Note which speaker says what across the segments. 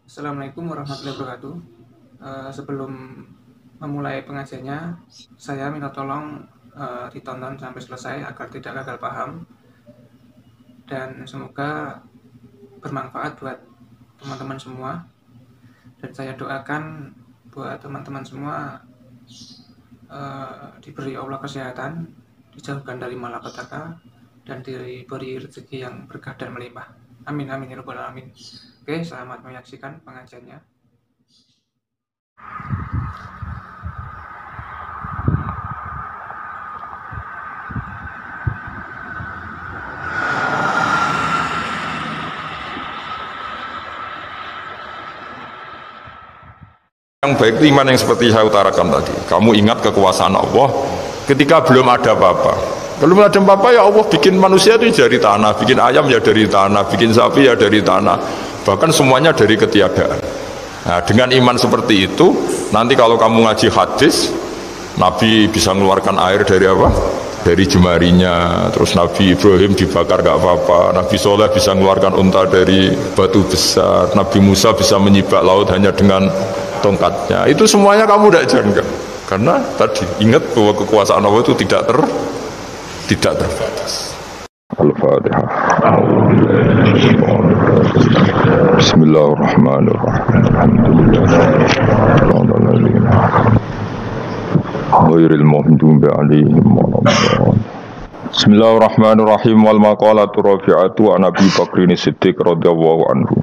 Speaker 1: Assalamualaikum warahmatullahi wabarakatuh. Sebelum memulai pengajiannya, saya minta tolong ditonton sampai selesai agar tidak gagal paham dan semoga bermanfaat buat teman-teman semua. Dan saya doakan buat teman-teman semua diberi Allah kesehatan, dijauhkan dari malapetaka, dan diberi rezeki yang berkah dan melimpah. Amin amin ya rabbal alamin. Oke, selamat menyaksikan pengajiannya.
Speaker 2: Yang baik itu iman yang seperti saya utarakan tadi. Kamu ingat kekuasaan Allah ketika belum ada apa-apa. Belum ada apa-apa ya Allah bikin manusia itu dari tanah, bikin ayam ya dari tanah, bikin sapi ya dari tanah. Bahkan semuanya dari ketiadaan. Nah, dengan iman seperti itu, nanti kalau kamu ngaji hadis, Nabi bisa mengeluarkan air dari apa? Dari jemarinya. Terus Nabi Ibrahim dibakar gak apa-apa. Nabi Soleh bisa mengeluarkan unta dari batu besar. Nabi Musa bisa menyibak laut hanya dengan tongkatnya. Itu semuanya kamu tidak jangka. Karena tadi ingat bahwa kekuasaan Allah itu tidak terbatas. Al-Fatihah. Bismillahirrahmanirrahim. Ghairil maghdubi 'alaihim waladdallin. Bismillahirrahmanirrahim. Wal maqalatu rafi'atu an Abi Bakrin Siddiq radhiyallahu anhu.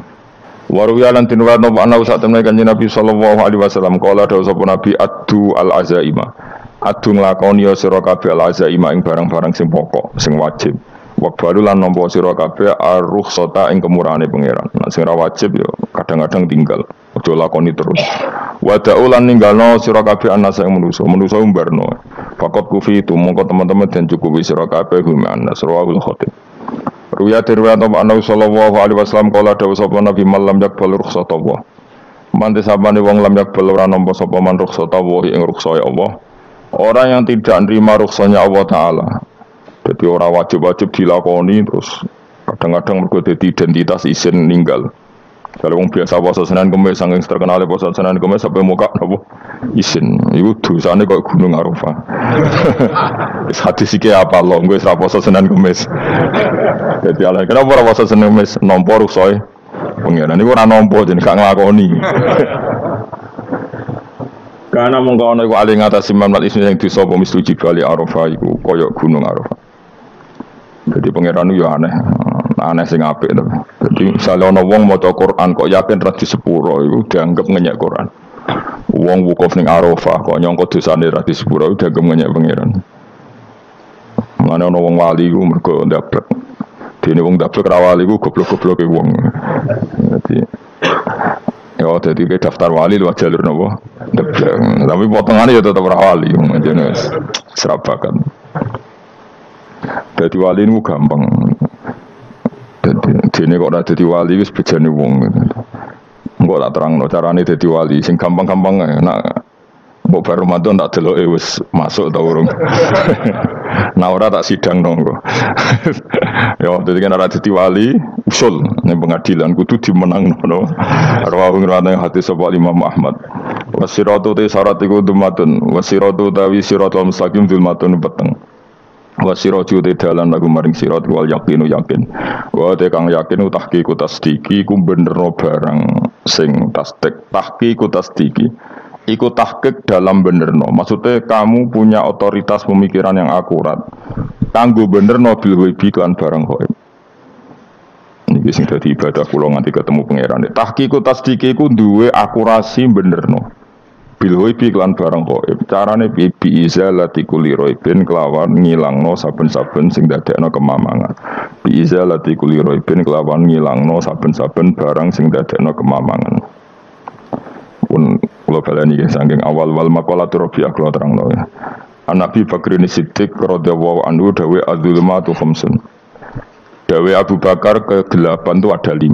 Speaker 2: Waruya lan tinwa no ana sak temne Kanjeng Nabi sallallahu alaihi wasallam kala dawuh sapa Nabi addu al azaima. Addu nglakoni sira kabeh al azaima ing barang-barang sing pokok, sing wajib. Waqbalu lan nampa sira kabeh ar-rukhsata ing kemurahane pangeran. Nek sing ora wajib ya kadang-kadang tinggal. Aja lakoni terus. Wa da'ulan ninggalno sira kabeh anas ing manusa umbarno. Fakot kufi itu mongko teman-teman dan cukupi sira kabeh hum anas rawahul khatib. Ruya tirwa to ana sallallahu alaihi wasallam kala dawuh sapa Nabi malam yakbal rukhsatullah. Mante sabane wong lam yakbal ora nampa sapa man rukhsatullah ing rukhsae Allah. Orang yang tidak nerima rukhsanya Allah taala. Jadi orang wajib-wajib dilakoni terus kadang-kadang mergo dadi identitas isin ninggal. Kalau wong biasa puasa Senin Kamis saking terkenal puasa Senin Kamis sampai muka napa isin. Iku dosane kok gunung Arafah. Wis hadis iki apa lho wis ra puasa Senin Kamis. Dadi ala kenapa ora puasa Senin Kamis nampa ruksae pengiran niku ora nampa jeneng gak nglakoni. Karena mongko ana iku ali ngatasi mamlat isin sing disapa mislu jibali Arafah iku kaya gunung Arafah. Jadi pangeran yo aneh sing apik to. Jadi misalnya ana wong maca Quran kok yakin ra disepuro iku dianggap ngenyek Quran. Wong wukuf ning Arafah kok nyangka dosane ra disepuro dianggap ngenyek pangeran. Mane ana wong wali iku mergo ndablek. Dene wong ndablek ra wali iku goblok-gobloke wong. Jadi ke daftar wali lewat jalur napa? Ndablek. Tapi potongane ya tetep ra wali jenenge serabakan. Dadi wali niku gampang. Dene kok ora dadi wali wis bejane wong. Engko tak terangno carane dadi wali sing gampang-gampang ae. Nak mbok bar Ramadan tak deloke wis masuk ta urung. Nah ora tak sidang nongko. Ya dadi kan ora dadi wali usul ning pengadilan kudu dimenangno. Rawahu ngene hadis sapa Imam Ahmad. Wasiratu te syarat iku dumatun. Wasiratu tawi siratul mustaqim dumatun peteng. Wasiratu te dalan lagu maring sirat wal yaqinu yakin. Wa te kang yakin tahqiqu tasdiki ku benerno barang sing tahqiqu tasdiki. Iku tahqiq dalam benerno. Maksudnya kamu punya otoritas pemikiran yang akurat. Kanggo benerno bil ghaibi kan barang ghaib. Niki sing dadi ibadah kula nganti ketemu pangeran. Tahqiqu tasdiki ku duwe akurasi benerno. Bil ghaibi kan barang ghaib. Carane bi izalati kulli ghaibin kelawan ngilangno saben-saben sing dadekno kemamangan. Bi izalati kulli ghaibin kelawan ngilangno saben-saben barang sing dadekno kemamangan. Pun kula baleni saking awal wal maqalatur rabi'ah kula terangno ya. Nabi Bakrin Siddiq radhiyallahu anhu dawe adzulmatu khamsun. Dawe Abu Bakar kegelapan itu ada 5.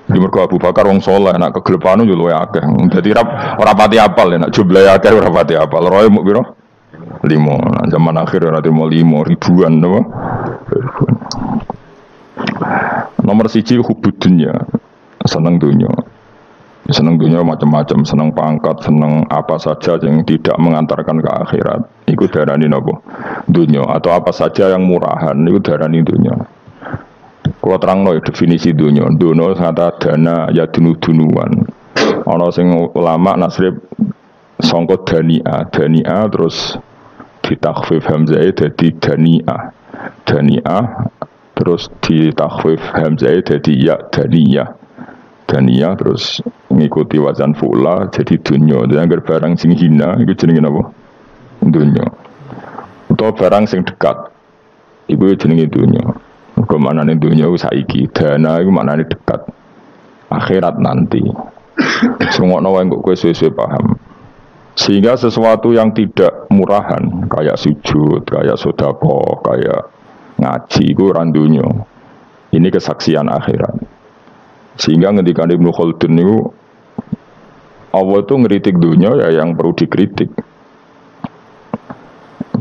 Speaker 2: Di mergo Abu Bakar wong saleh nek kegelapan yo luwih akeh. Dadi ora pati apal nek jumlahe akeh ora pati apal. Roe muk pira? 5. Nah, zaman akhir ora temu 5 ribuan napa? Nomor 1 hubud dunya. Seneng dunya. Seneng dunia macam-macam, seneng pangkat, seneng apa saja yang tidak mengantarkan ke akhirat. Iku darani napa? Dunia. Atau apa saja yang murahan, iku darani dunia. Kalau terang definisi dunia, dunia kata dana ya dunuan. Ono sing ulama nasrib songkot dania terus ditakhfif hamzah jadi dania terus ditakhfif hamzah jadi ya dania terus ngikuti wazan fu'la jadi dunya. Dan agar barang sing hina itu jenenge apa? Dunya. Atau barang sing dekat itu jenenge dunya. Kemanane dunya saiki, dana itu maknane dekat. Akhirat nanti. Sungokno wae kok kowe suwe-suwe paham. Sehingga sesuatu yang tidak murahan kayak sujud, kayak sedekah, kayak ngaji itu randunya. Ini kesaksian akhirat. Sehingga ketika Ibnu Khaldun itu Allah itu ngeritik dunia ya yang perlu dikritik.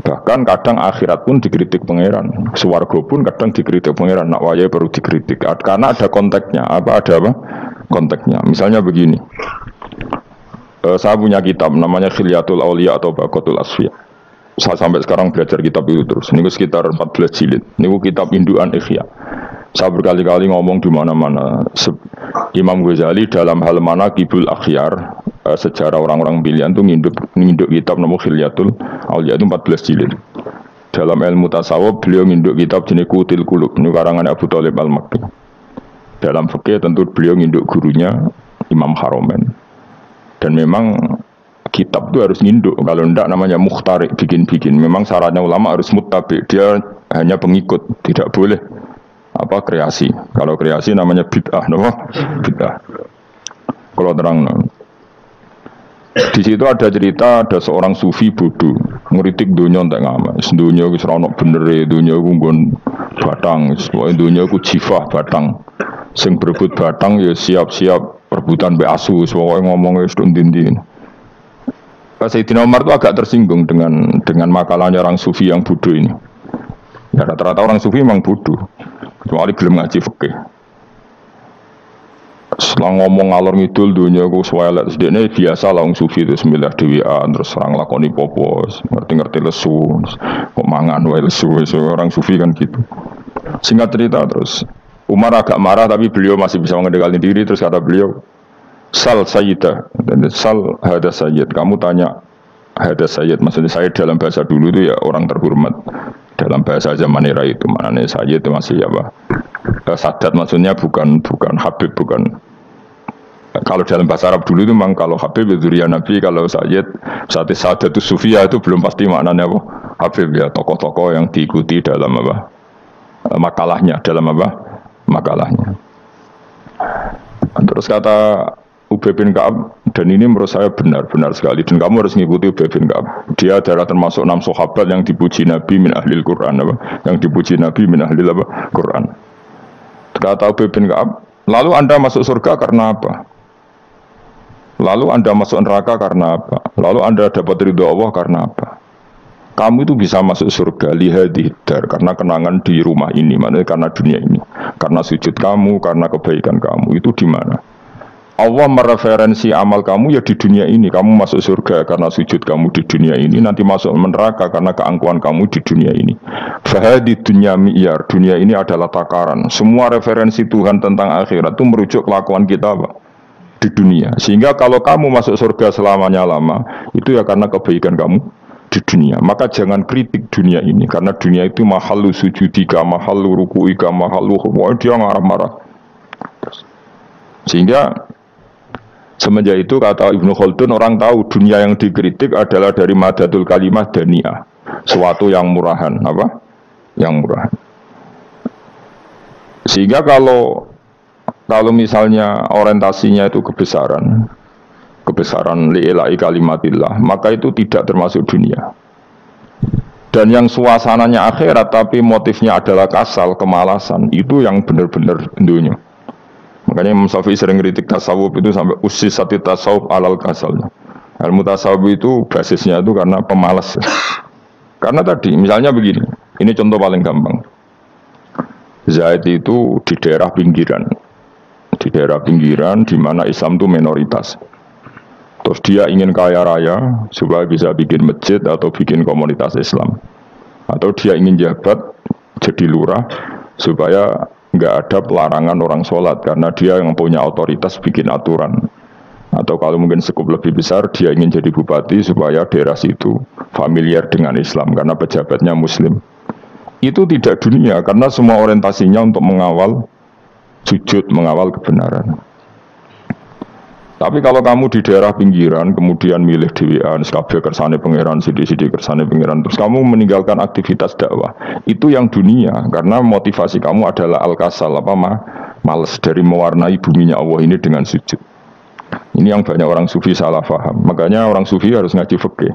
Speaker 2: Bahkan kadang akhirat pun dikritik pangeran, swarga pun kadang dikritik pangeran. Nak wayai perlu dikritik karena ada konteksnya. Ada apa? Konteksnya. Misalnya begini. Saya punya kitab namanya Khilyatul Auliya atau Baqatul Asfiya. Saya sampai sekarang belajar kitab itu terus. Ini sekitar 14 jilid. Ini kitab induan Ihya. Saya berkali-kali ngomong di mana-mana. Imam Ghazali dalam hal mana Kibul Akhyar, sejarah orang-orang pilihan itu nginduk kitab nama Khilyatul Auliya itu 14 jilid. Dalam ilmu tasawuf beliau nginduk kitab jenis Qutil Qulub, ini karangan Abu Thalib Al-Makki. Dalam fikih tentu beliau nginduk gurunya Imam Haromen. Dan memang kitab itu harus nginduk, kalau tidak namanya mukhtarik, bikin-bikin. Memang syaratnya ulama harus muttabi, dia hanya pengikut, tidak boleh apa kreasi. Kalau kreasi namanya bid'ah, bid'ah. Kalau terang, di situ ada cerita ada seorang sufi bodoh ngeritik dunia entek ngamal. Dunia wis ora ono benere, dunia ku nggon batang, pokoke dunia ku jifah batang. Sing berebut batang ya siap-siap rebutan mbek asu, pokoke ngomong wis ndi-ndi. Sayyidina Umar itu agak tersinggung dengan makalahnya orang sufi yang bodoh ini. Ya rata-rata orang sufi memang bodoh. Kecuali gelem ngaji fikih. Setelah ngomong ngalor ngidul dunia ku swelek sedene biasa lah wong sufi itu semilah dhewean terus serang lakoni popo, ngerti-ngerti lesu, kok mangan wae lesu, orang sufi kan gitu. Singkat cerita terus Umar agak marah tapi beliau masih bisa mengendalikan diri terus kata beliau, "Sal sayyidah." Dan sal hada sayyid, kamu tanya hada sayyid, maksudnya sayyid dalam bahasa dulu itu ya orang terhormat. Dalam bahasa zaman era itu maknanya sayyid itu masih apa? Sadat maksudnya bukan Habib, bukan. Kalau dalam bahasa Arab dulu itu memang kalau Habib itu zuriyah Nabi, kalau Sayyid Sadat itu Sufia itu belum pasti maknanya apa? Habib ya, tokoh-tokoh yang diikuti dalam apa? Makalahnya, dalam apa? Makalahnya. Terus kata Ubay bin Ka'ab, dan ini menurut saya benar sekali, dan kamu harus mengikuti Ubay bin Ka'ab. Dia adalah termasuk 6 sahabat yang dipuji Nabi min ahlil Quran, apa? Yang dipuji Nabi min ahlil apa? Quran. Kata Ubay bin Ka'ab, lalu Anda masuk surga karena apa? Lalu Anda masuk neraka karena apa? Lalu Anda dapat ridho Allah karena apa? Kamu itu bisa masuk surga lihadidar karena kenangan di rumah ini, maksudnya karena dunia ini, karena sujud kamu, karena kebaikan kamu. Itu di mana? Allah mereferensi amal kamu ya di dunia ini. Kamu masuk surga karena sujud kamu di dunia ini, nanti masuk neraka karena keangkuhan kamu di dunia ini. Fahadi dunia mi'yar, dunia ini adalah takaran. Semua referensi Tuhan tentang akhirat itu merujuk kelakuan kita apa? Di dunia. Sehingga kalau kamu masuk surga selamanya lama, itu ya karena kebaikan kamu di dunia. Maka jangan kritik dunia ini, karena dunia itu mahalu sujudika, mahalu rukuika, mahalu dia marah-marah. Sehingga semenjak itu kata Ibnu Khaldun, orang tahu dunia yang dikritik adalah dari madatul kalimah daniyah, suatu yang murahan, apa? Yang murahan. Sehingga kalau misalnya orientasinya itu kebesaran li'ilai kalimatillah, maka itu tidak termasuk dunia. Dan yang suasananya akhirat tapi motifnya adalah kasal, kemalasan, itu yang benar-benar dunia. Makanya Imam Syafi'i sering kritik tasawuf itu sampai usisati tasawuf alal kasal. Ilmu tasawuf itu basisnya itu karena pemalas. Karena tadi misalnya begini, ini contoh paling gampang. Zaid itu di daerah pinggiran, di daerah pinggiran di mana Islam itu minoritas. Terus dia ingin kaya raya supaya bisa bikin masjid atau bikin komunitas Islam. Atau dia ingin jabat jadi lurah supaya nggak ada pelarangan orang sholat karena dia yang punya otoritas bikin aturan. Atau kalau mungkin skup lebih besar dia ingin jadi bupati supaya daerah situ familiar dengan Islam karena pejabatnya Muslim. Itu tidak dunia karena semua orientasinya untuk mengawal sujud, mengawal kebenaran. Tapi kalau kamu di daerah pinggiran, kemudian milih dewean, kabeh kersane pangeran, sithik-sithik kersane pangeran, terus kamu meninggalkan aktivitas dakwah, itu yang dunia, karena motivasi kamu adalah al-kasal, males dari mewarnai buminya Allah ini dengan sujud. Ini yang banyak orang sufi salah paham. Makanya orang sufi harus ngaji fikih.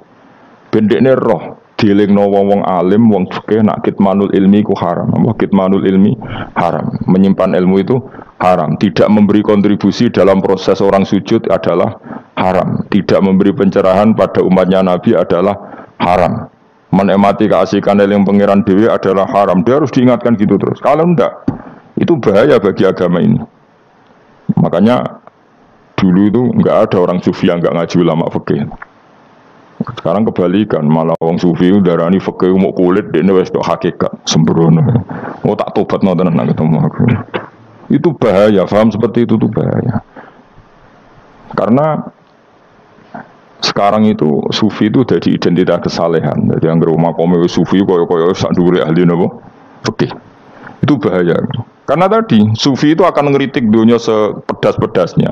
Speaker 2: Bendekne roh, dielingno wong alim, wong fikih nak kitmanul ilmi ku haram. Kitmanul ilmi haram. Menyimpan ilmu itu haram. Tidak memberi kontribusi dalam proses orang sujud adalah haram. Tidak memberi pencerahan pada umatnya Nabi adalah haram. Menikmati keasikan yang pangeran dewi adalah haram. Dia harus diingatkan gitu terus. Kalau enggak, itu bahaya bagi agama ini. Makanya dulu itu enggak ada orang sufi yang enggak ngaji ulama fikih. Sekarang kebalikan, malah orang sufi darani fikih mau kulit dene wis tok hakikat sembrono. Oh tak tobat nonton nang ketemu aku. Itu bahaya, paham seperti itu tuh bahaya. Karena sekarang itu sufi itu jadi identitas kesalehan. Jadi yang rumah kome sufi koyo sak dhuwure ahli napa? Fikih. Itu bahaya. Karena tadi sufi itu akan ngeritik dunia sepedas-pedasnya.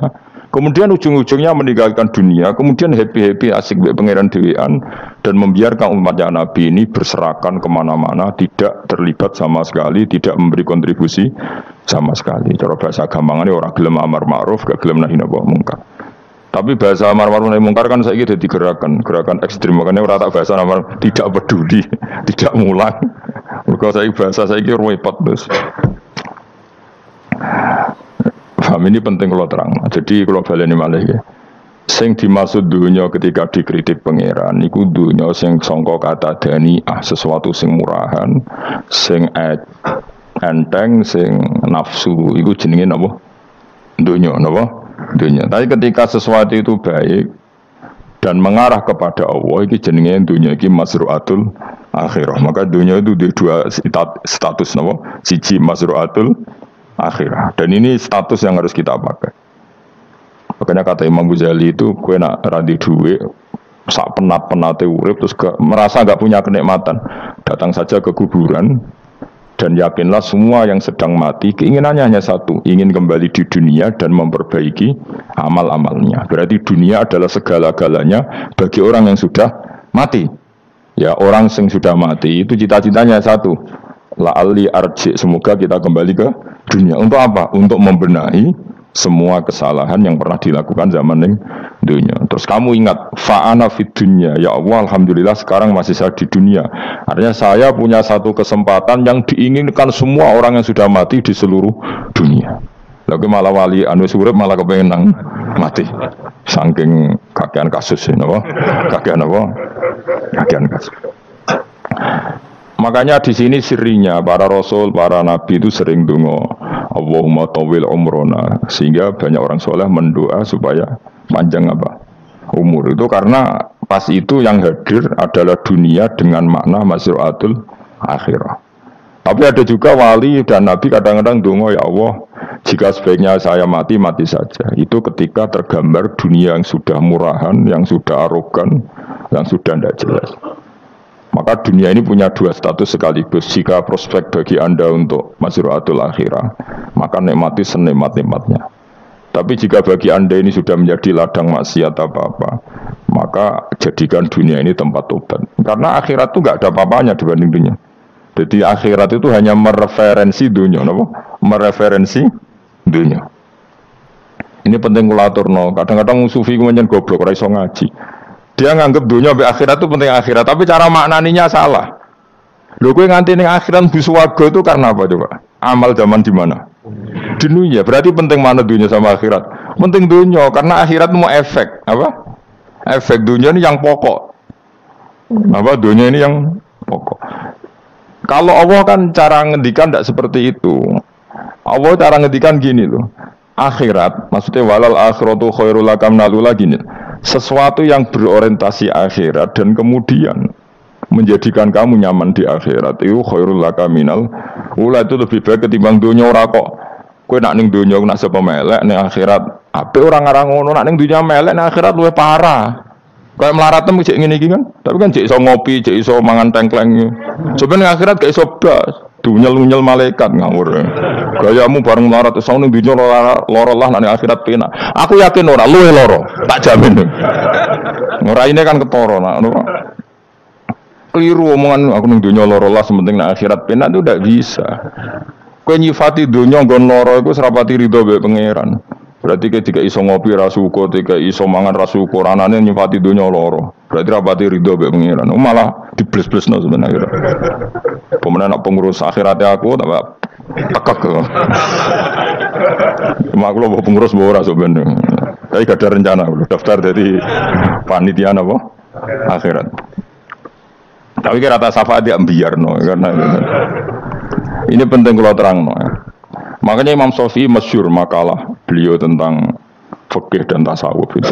Speaker 2: Kemudian ujung-ujungnya meninggalkan dunia, kemudian happy-happy asik be pangeran dewean dan membiarkan umatnya Nabi ini berserakan kemana-mana, tidak terlibat sama sekali, tidak memberi kontribusi sama sekali. Cara bahasa gampangannya orang gelem amar ma'ruf, gak gelem nahi mungkar. Tapi bahasa amar ma'ruf nahi mungkar kan saiki dadi gerakan ekstrim, makanya ora tak bahasa amar tidak peduli, tidak mulang. Mergo saiki bahasa saiki repot terus. Paham ini penting kalau terang. Jadi kalau baleni malih ya. Sing dimaksud dunia ketika dikritik pangeran niku dunia sing sangka kata dani'ah, sesuatu sing murahan, sing enteng, sing nafsu iku jenenge napa? Dunia napa? Dunia. Tapi ketika sesuatu itu baik dan mengarah kepada Allah iki jenenge dunia iki masru'atul akhirah. Maka dunia itu di dua status napa? Siji masru'atul akhirah. Dan ini status yang harus kita pakai. Makanya kata Imam Ghazali itu, kue nak radi duwe, sak penat-penate urip, terus merasa gak punya kenikmatan. Datang saja ke kuburan, dan yakinlah semua yang sedang mati, keinginannya hanya satu, ingin kembali di dunia dan memperbaiki amal-amalnya. Berarti dunia adalah segala-galanya bagi orang yang sudah mati. Ya, orang yang sudah mati, itu cita-citanya satu. La'ali arji, semoga kita kembali ke dunia. Untuk apa? Untuk membenahi semua kesalahan yang pernah dilakukan zaman yang dunia. Terus kamu ingat, fa'ana fid dunya, ya Allah, alhamdulillah sekarang masih saya di dunia. Artinya saya punya satu kesempatan yang diinginkan semua orang yang sudah mati di seluruh dunia. Lalu malah wali anu surip malah kepengen nang mati. Saking kakean kasus ini, kakean kasus. Makanya di sini sirinya para rasul, para nabi itu sering donga, Allahumma tawil umrona, sehingga banyak orang soleh mendoa supaya panjang umur. Itu karena pas itu yang hadir adalah dunia dengan makna masru'atul akhirah. Tapi ada juga wali dan nabi kadang-kadang donga, ya Allah, jika sebaiknya saya mati, mati saja. Itu ketika tergambar dunia yang sudah murahan, yang sudah arogan, yang sudah tidak jelas. Maka dunia ini punya dua status sekaligus. Jika prospek bagi Anda untuk masru'atul akhirah, maka nikmati senikmat-nikmatnya. Tapi jika bagi Anda ini sudah menjadi ladang maksiat apa-apa, maka jadikan dunia ini tempat tobat. Karena akhirat itu nggak ada apa-apanya dibanding dunia. Jadi akhirat itu hanya mereferensi dunia, mereferensi dunia. Ini penting kulaturno. Kadang-kadang sufi kemudian goblok, ora iso ngaji. Dia nganggap dunia sampai akhirat itu penting akhirat, tapi cara maknaninya salah. Lho kowe nganti ning akhirat bu swarga itu karena apa coba? Amal zaman di mana? Di dunia. Berarti penting mana dunia sama akhirat? Penting dunia karena akhirat mau efek, apa? Efek dunia ini yang pokok. Apa dunia ini yang pokok. Kalau Allah kan cara ngendikan tidak seperti itu. Allah cara ngendikan gini loh. akhirat, maksudnya walal akhiratu khairul laka minal ula gini. Sesuatu yang berorientasi akhirat dan kemudian menjadikan kamu nyaman di akhirat itu khairul laka minal ula, itu lebih baik ketimbang dunia. Ora kok kowe nak ning dunia nak sapa melek ning akhirat apik, ora ngarang ngono. Nak ning dunia melek ning akhirat luwih parah. Kayak melaratem cek ngene iki kan. Tapi kan cek iso ngopi, cek iso mangan tengkleng. Coba ning akhirat gak iso blas. Dunyel-nyel malaikat ngawur. Gayamu bareng melarat iso ning dunya loro lah ning akhirat penak. Aku yakin ora luwih loro, tak jamin. Nguraine kan ketara nak ngono. Keliru omongan aku ning dunya loro lah sementing ning akhirat penak itu ndak bisa. Kowe nyifati dunya nggon loro iku serapati ridho mbek pangeran. Berarti ketika iso ngopi ra syukur, ketika iso mangan ra syukur, anane nyifati dunya loro. Berarti rapati ridho mbek pangeran. Malah dibles-blesno sebenarnya. Pemenang nak pengurus akhiratnya aku tak tekek. Cuma aku lo pengurus ora sebenarnya. Tapi gak ada rencana daftar jadi panitia apa? Akhirat. Tapi kira rata syafaat dia biarno karena ini penting kalau terang. Makanya Imam Syafi'i masyhur makalah beliau tentang fikih dan tasawuf itu.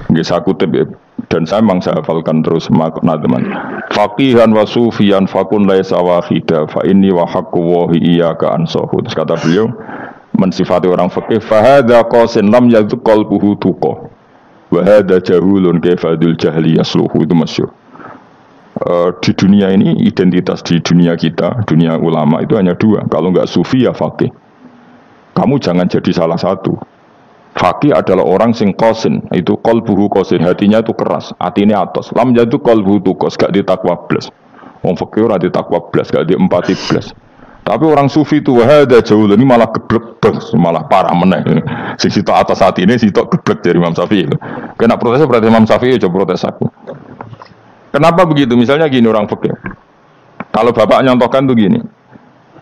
Speaker 2: Nggih saya kutip ya, dan saya memang saya hafalkan terus makna teman. Faqihan wa sufiyan fakun laisa wahida fa inni wa haqqu wa iyyaka ansahu. Terus kata beliau mensifati orang fikih fa hadza qasin lam yazq qalbuhu tuqa wa hadza jahulun kaifadul jahli yasluhu, itu masyhur. Di dunia ini identitas di dunia kita, dunia ulama itu hanya dua. Kalau nggak sufi ya faqih. Kamu jangan jadi salah satu. Faqih adalah orang sing qasin, itu qalbuhu qasin, hatinya itu keras, hatinya atos. Lam jadu qalbuhu tuqas, gak ditakwa blas. Wong faqih ora ditakwa blas, gak diempati blas. Tapi orang sufi itu wahada jauh ini malah geblek, malah parah meneh. Sing sitok atas hati ini sitok geblek dari Imam Syafi'i. Kena protes berarti Imam Syafi'i coba protes aku. Kenapa begitu? Misalnya gini orang fikih. Kalau bapak nyontohkan tuh gini.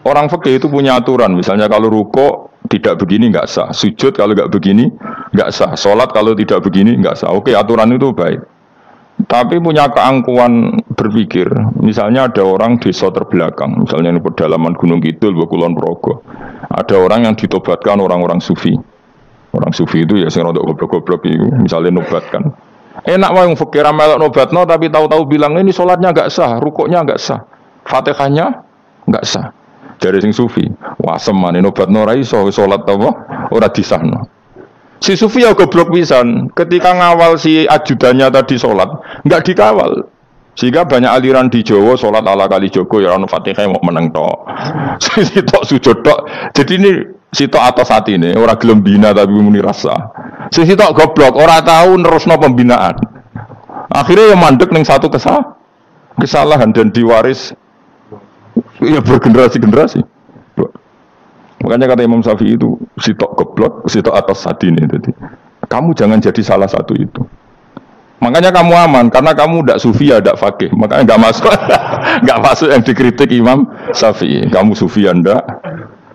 Speaker 2: Orang fikih itu punya aturan. Misalnya kalau ruko tidak begini nggak sah. Sujud kalau nggak begini nggak sah. Sholat kalau tidak begini nggak sah. Oke, aturan itu baik. Tapi punya keangkuhan berpikir. Misalnya ada orang desa terbelakang. Misalnya di pedalaman Gunung Kidul, Kulon Progo. Ada orang yang ditobatkan orang-orang sufi. Orang sufi itu ya sing rodok goblok-goblok itu. Misalnya nobatkan. Enak wae wong fikih melok nobatno tapi tahu-tahu bilang ini sholatnya enggak sah, rukuknya enggak sah, Fatihahnya enggak sah. Dari sing sufi, wah semane nobatno ora iso salat apa ora disahno. Si sufi ya goblok pisan, ketika ngawal si ajudannya tadi sholat enggak dikawal. Sehingga banyak aliran di Jawa sholat ala kali Joko ya ono Fatihah mau meneng tok. Sitok sujud tok. Jadi ini sitok atas hati ini orang gelem bina tapi muni rasa. Sitok goblok ora tahu nerusno pembinaan. Akhirnya yang mandek ning satu kesalahan dan diwaris ya bergenerasi-generasi. Makanya kata Imam Syafi'i itu sitok goblok, sitok atas hati ini. Jadi kamu jangan jadi salah satu itu. Makanya kamu aman karena kamu tidak sufi ya tidak fakih. Makanya nggak masuk, nggak masuk yang dikritik Imam Syafi'i. Kamu sufi ya ndak,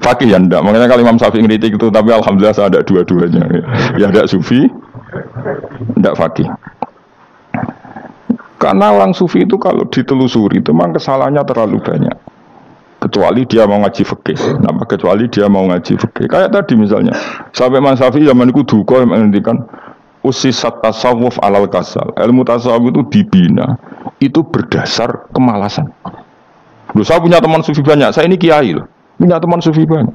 Speaker 2: fakih ya ndak. Makanya kalau Imam Syafi'i kritik itu, tapi alhamdulillah saya ada dua-duanya. Ya tidak sufi, tidak fakih. Karena orang sufi itu kalau ditelusuri itu memang kesalahannya terlalu banyak. Kecuali dia mau ngaji fikih. Nah, kecuali dia mau ngaji fikih. Kayak tadi misalnya, sampai Imam Syafi'i zaman itu duka yang menghentikan usisat tasawuf alal kasal. Ilmu tasawuf itu dibina itu berdasar kemalasan. Loh, saya punya teman sufi banyak. Saya ini kiai loh. Punya teman sufi banyak.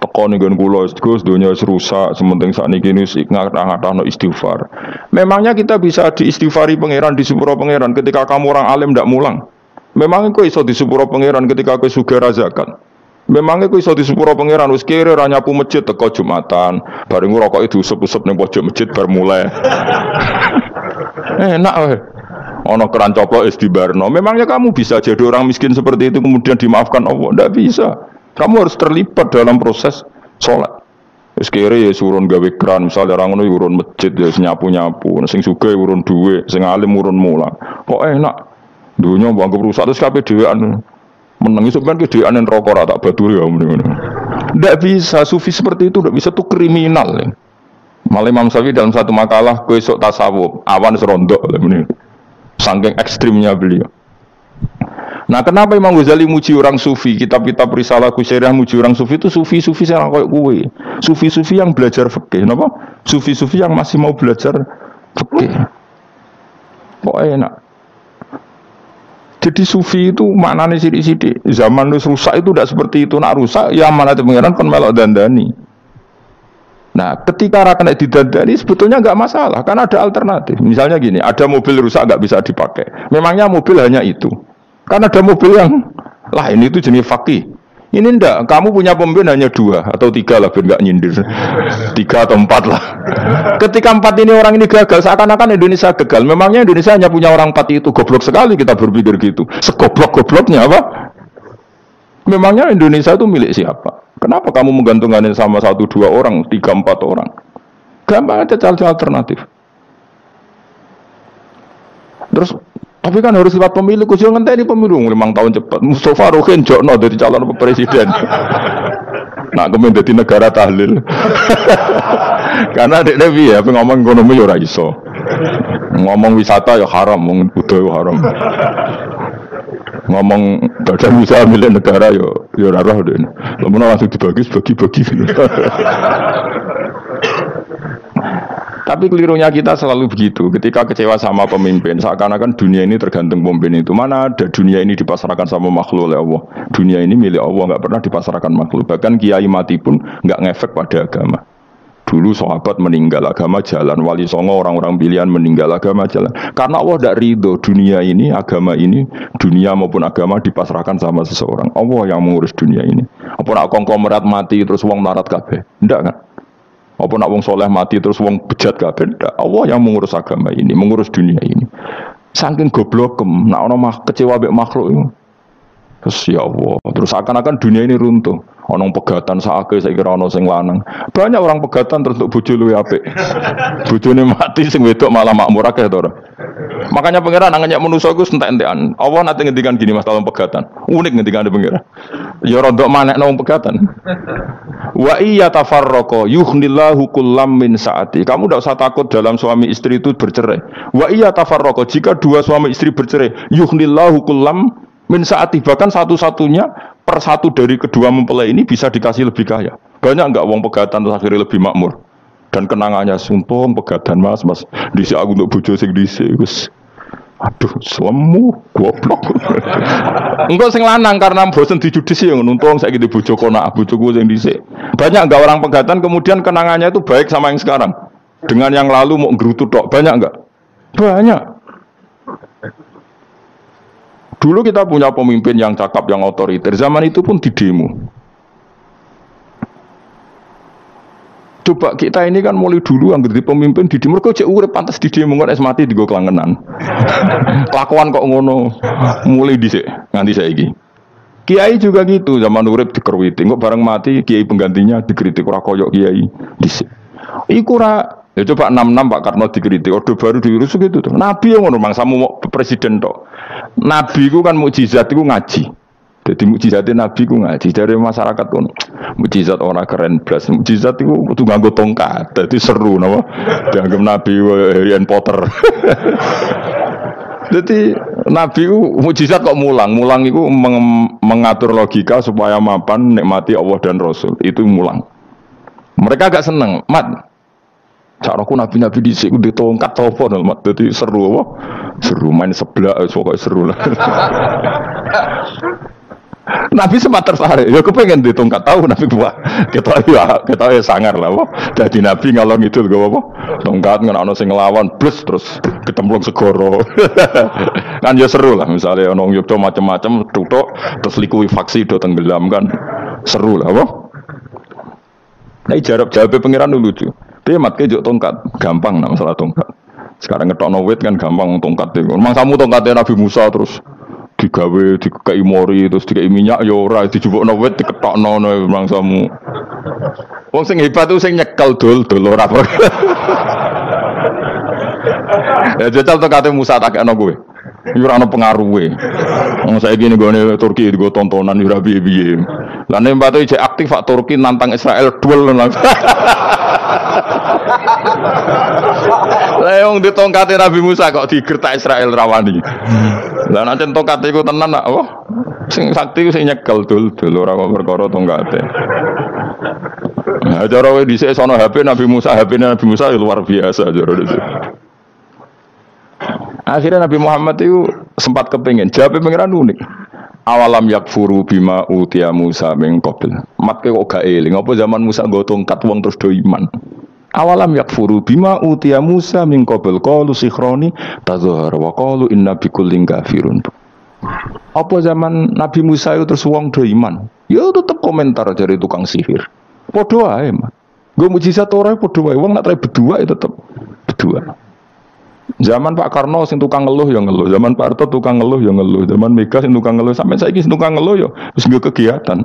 Speaker 2: Teko ning kula Gus donya wis rusak, sementing sakniki wis ngatah-ngatahno istighfar. Memangnya kita bisa diistighfari pangeran, disepuro pangeran ketika kamu orang alim ndak mulang? Memangnya kok iso disepuro pangeran ketika kowe sugih ra zakat? Memangnya kok iso disepuro pangeran wis kere ra nyapu masjid teko Jumatan, bareng ngrokok itu usep-usep ning pojok masjid bar mulai. Enak wae. Ono keran coplok wis dibarno. Memangnya kamu bisa jadi orang miskin seperti itu kemudian dimaafkan Allah? Ndak bisa. Kamu harus terlibat dalam proses sholat. Wis kere ya urun gawe keran, misalnya orang ngono urun masjid ya nyapu-nyapu, sing sugih urun dhuwit, sing alim urun mulang. Kok enak. Dunia bangga rusak terus kabeh dhewean. Menang iso kan dhewean neraka ora tak baturi ya ngono. Ndak bisa, sufi seperti itu ndak bisa, tuh kriminal. Ya. Malah Imam Syafi'i dalam satu makalah kowe esuk tasawuf, awan serondok ngene. Saking ekstrimnya beliau. Nah, kenapa Imam Ghazali muji orang sufi? Kitab-kitab risalah Qusairiyah muji orang sufi itu sufi-sufi yang kayak gue. Sufi-sufi yang belajar fikih, napa? Sufi-sufi yang masih mau belajar fikih. Kok enak. Jadi sufi itu maknanya sidik-sidik. Zaman lu rusak itu tidak seperti itu. Nak rusak, ya mana itu pengiran kan melok dandani. Nah, ketika rakyat didandani sebetulnya nggak masalah, karena ada alternatif. Misalnya gini, ada mobil rusak nggak bisa dipakai. Memangnya mobil hanya itu. Kan ada mobil yang lain itu jenis fakih. Ini ndak, kamu punya pemimpin hanya 2 atau 3 lah, biar nggak nyindir. 3 atau 4 lah. Ketika 4 ini orang ini gagal, seakan-akan Indonesia gagal. Memangnya Indonesia hanya punya orang 4 itu. Goblok sekali kita berpikir gitu. Segoblok-gobloknya apa? Memangnya Indonesia itu milik siapa? Kenapa kamu menggantungkannya sama 1-2 orang, 3-4 orang? Gampang aja cari alternatif. Terus tapi kan harus lewat pemilu, khusus ngenteni pemilu 5 tahun cepat. Mustafa Rohin jokno dari calon presiden. Nah, kemudian jadi negara tahlil. Karena dek ya, ngomong ekonomi ya ora iso. Ngomong wisata ya haram, ngomong budaya haram. Ngomong badan usaha milik negara ya ora roh dene. Lamun langsung dibagi-bagi. Tapi kelirunya kita selalu begitu. Ketika kecewa sama pemimpin, seakan-akan dunia ini tergantung pemimpin itu. Mana ada dunia ini dipasarkan sama makhluk oleh Allah. Dunia ini milik Allah, nggak pernah dipasarkan makhluk. Bahkan kiai mati pun nggak ngefek pada agama. Dulu sahabat meninggal agama jalan, wali songo orang-orang pilihan meninggal agama jalan. Karena Allah tidak ridho dunia ini, agama ini, dunia maupun agama dipasrahkan sama seseorang. Allah yang mengurus dunia ini. Apa nak konglomerat mati terus wong melarat kabeh? Tidak kan? Apa nak wong soleh mati terus wong bejat kabeh? Tidak. Allah yang mengurus agama ini, mengurus dunia ini. Saking goblokem, nak ono kecewa mek makhluk itu. Terus ya Allah, terus akan-akan dunia ini runtuh. Ono pegatan sakake saiki ora ono sing lanang. Banyak orang pegatan terus untuk bojo luwih apik. Bojone mati sing wedok malah makmur akeh to ora. Makanya pangeran nanya manusa iku entek-entekan. Allah nate ngendikan gini masalah pegatan. Unik ngendikan pangeran. Ya rondok manekno wong pegatan. Wa iya tafarraqa yuhnillahu kullam min saati. Kamu tidak usah takut dalam suami istri itu bercerai. Wa iya tafarraqa, jika 2 suami istri bercerai, yuhnillahu kullam min saati, bahkan satu-satunya per 1 dari kedua mempelai ini bisa dikasih lebih kaya. Banyak enggak wong pegatan terus akhirnya lebih makmur. Dan kenangannya sumpung pegatan mas dhisik aku untuk bojo sing dhisik wis. Aduh, selemu goblok. Engko sing lanang karena bosen dijudis ya nuntung saiki di bojo konak bojoku sing dhisik. Banyak enggak orang pegatan kemudian kenangannya itu baik sama yang sekarang. Dengan yang lalu mau nggerutu tok, banyak enggak? Banyak. Dulu kita punya pemimpin yang cakap, yang otoriter. Zaman itu pun di demo. Coba kita ini kan mulai dulu yang jadi pemimpin di demo. Kok cek urip pantas di demo kan es mati digo kelangenan. Kelakuan kok ngono. Mulai dhisik nganti saiki. Kiai juga gitu, zaman urip dikerwiti. Kok bareng mati kiai penggantinya dikritik ora koyok kiai dhisik. Iku ora. Ya coba 66 Pak Karno dikritik, orde baru diurus gitu tuh. Nabi yang ngono mangsamu mau presiden tok. Nabi ku kan mukjizat iku ngaji. Jadi mukjizatnya Nabi ku ngaji dari masyarakat ngono. Mukjizat orang keren blas. Mukjizat iku kudu nganggo tongkat. Dadi seru napa? Dianggap Nabi Harry Potter. Jadi Nabi ku mukjizat kok mulang. Mulang iku mengatur logika supaya mapan nikmati Allah dan Rasul. Itu mulang. Mereka agak seneng, Mat. Caraku nabi-nabi dhisik ku ditongkat apa mat. Dadi seru apa? Seru main sebelah pokoke seru lah. Nabi sempat tertarik. Ya kepengen ditongkat tahu Nabi gua. Kita ya sangar lah apa. Dadi Nabi ngalor ngidul go apa? Tongkat ngono sing nglawan blus terus ketemplung segoro. Kan ya seru lah misalnya ono Yogyo macam-macam tutuk terus likuifaksi do tenggelam kan. Seru lah apa? Nah jawab pengiran lucu. Dia mat kejuk tongkat, gampang nak masalah tongkat. Sekarang ngetokno wit kan gampang tongkat itu. Memang samu tongkatnya Nabi Musa terus digawe dikei mori terus dikei minyak ya ora dijupukno wit diketokno memang samu. Wong sing hebat itu sing nyekel dol ora apa. Ya jajal tongkatnya Musa tak kena kowe. Iki ora ana pengaruhe. Wong saiki nggone Turki digo tontonan ora piye-piye. Lah nek mbate jek aktif Pak Turki nantang Israel duel. Lah wong ditongkate Nabi Musa kok digertak Israel rawani. Lah nek tongkate iku tenan nak sing sakti sing nyekel dul ora kok perkara tongkate. Nah, cara dhisik sono HP Nabi Musa, HP Nabi Musa luar biasa cara dhisik. Akhirnya Nabi Muhammad itu sempat kepingin jawab pengiran unik. Awalam yakfuru bima utia Musa min qabl. Mat kok gak eling apa zaman Musa nggo tongkat wong terus do iman. Awalam yakfuru bima utia Musa min qabl qalu sikhroni tazahar wa qalu inna bikullin kafirun. Apa zaman Nabi Musa itu terus wong do iman? Ya tetep komentar dari tukang sihir. Padha wae, Mas. Nggo mujizat ora padha wae. Wong nak trai berdua itu tetep berdua. Zaman Pak Karno sing tukang ngeluh ya ngeluh, zaman Pak Harto tukang ngeluh ya ngeluh, zaman Mega sing tukang ngeluh, sampai saiki sing tukang ngeluh ya wis nggo kegiatan.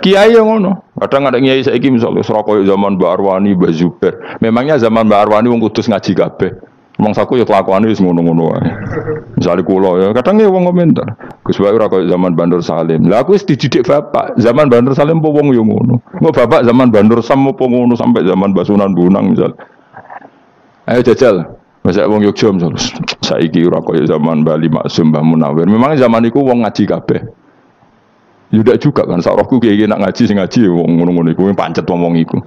Speaker 2: Kiai yang ngono. Kadang ada kiai saiki misalnya Surakoyo zaman Mbak Arwani, Mbak Zubair. Memangnya zaman Mbak Arwani wong kudus ngaji kabeh. Wong saku ya kelakuane wis ngono-ngono wae. Misale kula ya kadang ya wong komentar. Gus wae ora koyo zaman Bandur Salim. Lah aku wis dididik bapak, zaman Bandur Salim apa wong yo ngono. Engko bapak zaman Bandur Sam apa ngono sampai zaman Basunan Bunang misal. Ayo jajal. Masa wong Yogya misal saiki ora koyo zaman Bali Maksum Mbah Munawir. Memang zaman iku wong ngaji kabeh. Yudak juga kan sarahku kiye nak ngaji sing ngaji wong ngono-ngono iku pancet wong iku.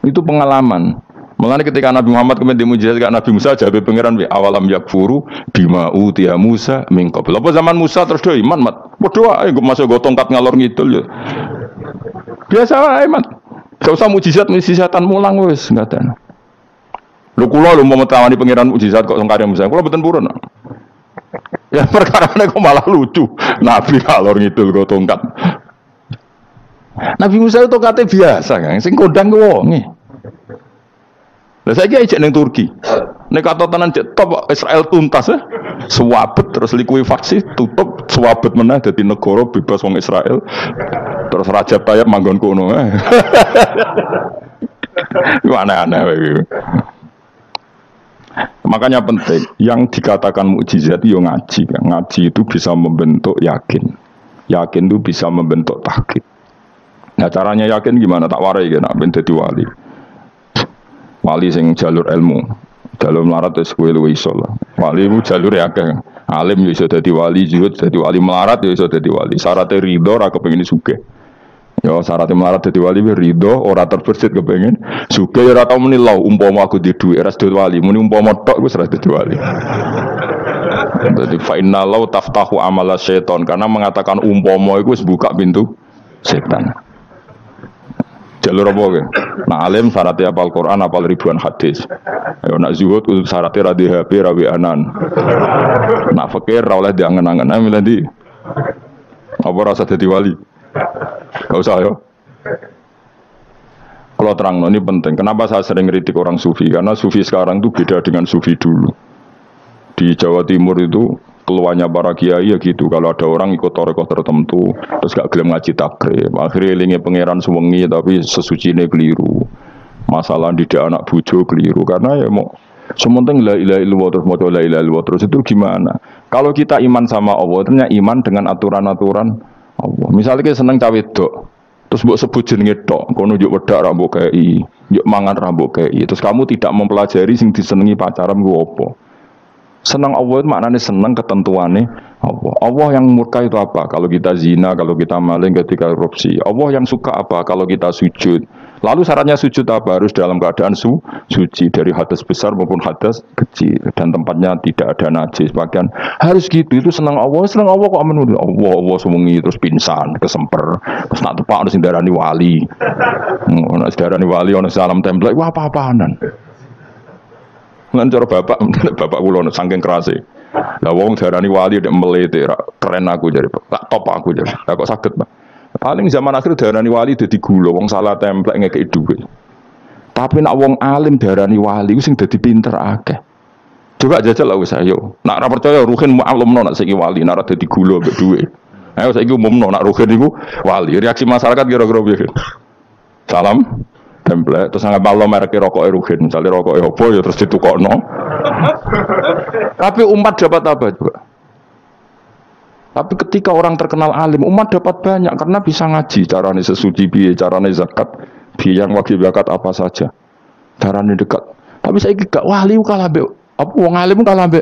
Speaker 2: Itu pengalaman. Mulane ketika Nabi Muhammad kemudian dimujizat ke Nabi Musa jawab pangeran awalam yakfuru bima utiya Musa min qabl. Apa zaman Musa terus do iman mat. Padha wae kok masuk go tongkat ngalor ngidul ya. Biasa wae mat. Gak usah mujizatan mulang wis ngaten. Lho kula lho mau tawani pangeran mujizat kok sing karya Musa. Kula mboten purun. Ya perkara kok malah lucu. Nabi ngalor ngidul go tongkat. Nabi Musa itu tongkate biasa kan sing kondang ku wonge. Lah saiki ajek ning Turki. Nek kata tenan cek top Israel tuntas ya. Swabet terus likuifaksi tutup swabet meneh dadi negara bebas wong Israel. Terus Raja Tayyip manggon kono. Aneh-aneh iki. Makanya penting yang dikatakan mukjizat yo ngaji kan. Ngaji itu bisa membentuk yakin. Yakin itu bisa membentuk tahqiq. Nah caranya yakin gimana tak warai kan ben dadi wali. Wali sing jalur ilmu, jalur melarat wis kowe luwih iso lah. Wali ku jalur akeh. Alim yo iso dadi wali, zuhud dadi wali, melarat yo iso dadi wali. Syaratnya ridho ora kepengin sugih. Yo syaratnya melarat dadi wali ridho ora terbersit kepengin sugih ora tau muni lho umpama aku di dhuwit ora dadi wali, muni umpama tok wis ora dadi wali. Dadi fa inna law taftahu amala syaiton karena mengatakan umpama iku wis buka pintu setan. Jalur apa ke? Nah alim syaratnya hafal Quran, hafal ribuan hadis. Ayo nak zuhud syaratnya radhi HP, rawi anan. Nak fakir rawleh diangen-angen. Nah milih di. Apa rasa jadi wali? Gak usah yo. Kalau terang ini penting. Kenapa saya sering kritik orang sufi? Karena sufi sekarang itu beda dengan sufi dulu. Di Jawa Timur itu keluarnya para kiai ya gitu. Kalau ada orang ikut torekoh tertentu, terus gak gelem ngaji takrib, akhirnya elinge pangeran sewengi tapi sesucine keliru. Masalah didik anak bojo keliru karena ya mau sementing la ilaha illallah terus maca la ilaha illallah terus itu gimana? Kalau kita iman sama Allah, ternyata iman dengan aturan-aturan Allah. Misalnya kita seneng cawe wedok, terus mbok sebut jenenge tok, kono njuk wedak ra mbok kei, njuk mangan ra mbok kei. Terus kamu tidak mempelajari sing disenengi pacaran ku apa? Senang Allah itu maknanya senang ketentuannya Allah. Allah yang murka itu apa? Kalau kita zina, kalau kita maling, ketika korupsi. Allah yang suka apa? Kalau kita sujud. Lalu syaratnya sujud apa? Harus dalam keadaan suci dari hadas besar maupun hadas kecil dan tempatnya tidak ada najis. Bahkan harus gitu. Itu senang Allah kok menurut Allah semengi terus pingsan, kesemper, terus nak tepak harus darani wali. Harus darani wali, harus salam template. Wah apa-apaanan. Ngan cara bapak kula saking kerase. Lah wong darani wali nek melete keren aku jare. Tak top aku jare. Lah kok saged, Pak. Paling zaman akhir darani wali dadi gula wong salah templek ngekeki dhuwit. Tapi nak wong alim darani wali ku sing dadi pinter akeh. Coba jajal lah wis ayo. Nak ora percaya ruhin mu'allimno nak saiki wali, nak ora dadi gula mbek dhuwit. Ayo saiki umumno nak ruhin iku wali. Reaksi masyarakat kira-kira piye? Salam template terus nggak malu merek rokok Ruhin misalnya rokok Hobo ya terus ditukokno. Tapi umat dapat apa juga? Tapi ketika orang terkenal alim umat dapat banyak karena bisa ngaji carane sesuci biye carane zakat biye yang wajib zakat apa saja carane dekat. Tapi saya gak wali kalah mbek apa wong alim kalah mbek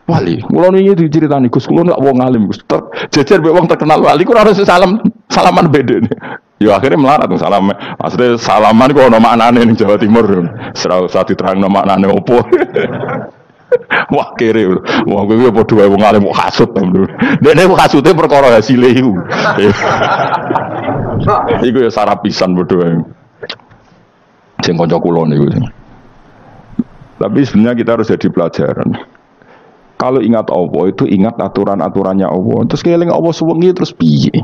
Speaker 2: wali. Kula niki diceritani Gus, kula gak wong alim Gus. Jejer mbek wong terkenal wali kula harus salaman beda nih. Ya akhirnya melarat salam. Maksudnya salaman kok ono maknane ning Jawa Timur. Ora usah diterangno maknane opo. Wah kere. Wah kowe padha wae wong alim kok kasut. Dene kasute perkara hasile iku. Iku ya sarap pisan padha wae. Sing kanca kula niku. Tapi sebenarnya kita harus jadi pelajaran. Kalau ingat Allah itu ingat aturan-aturannya Allah. Terus keling Allah suwengi terus piye?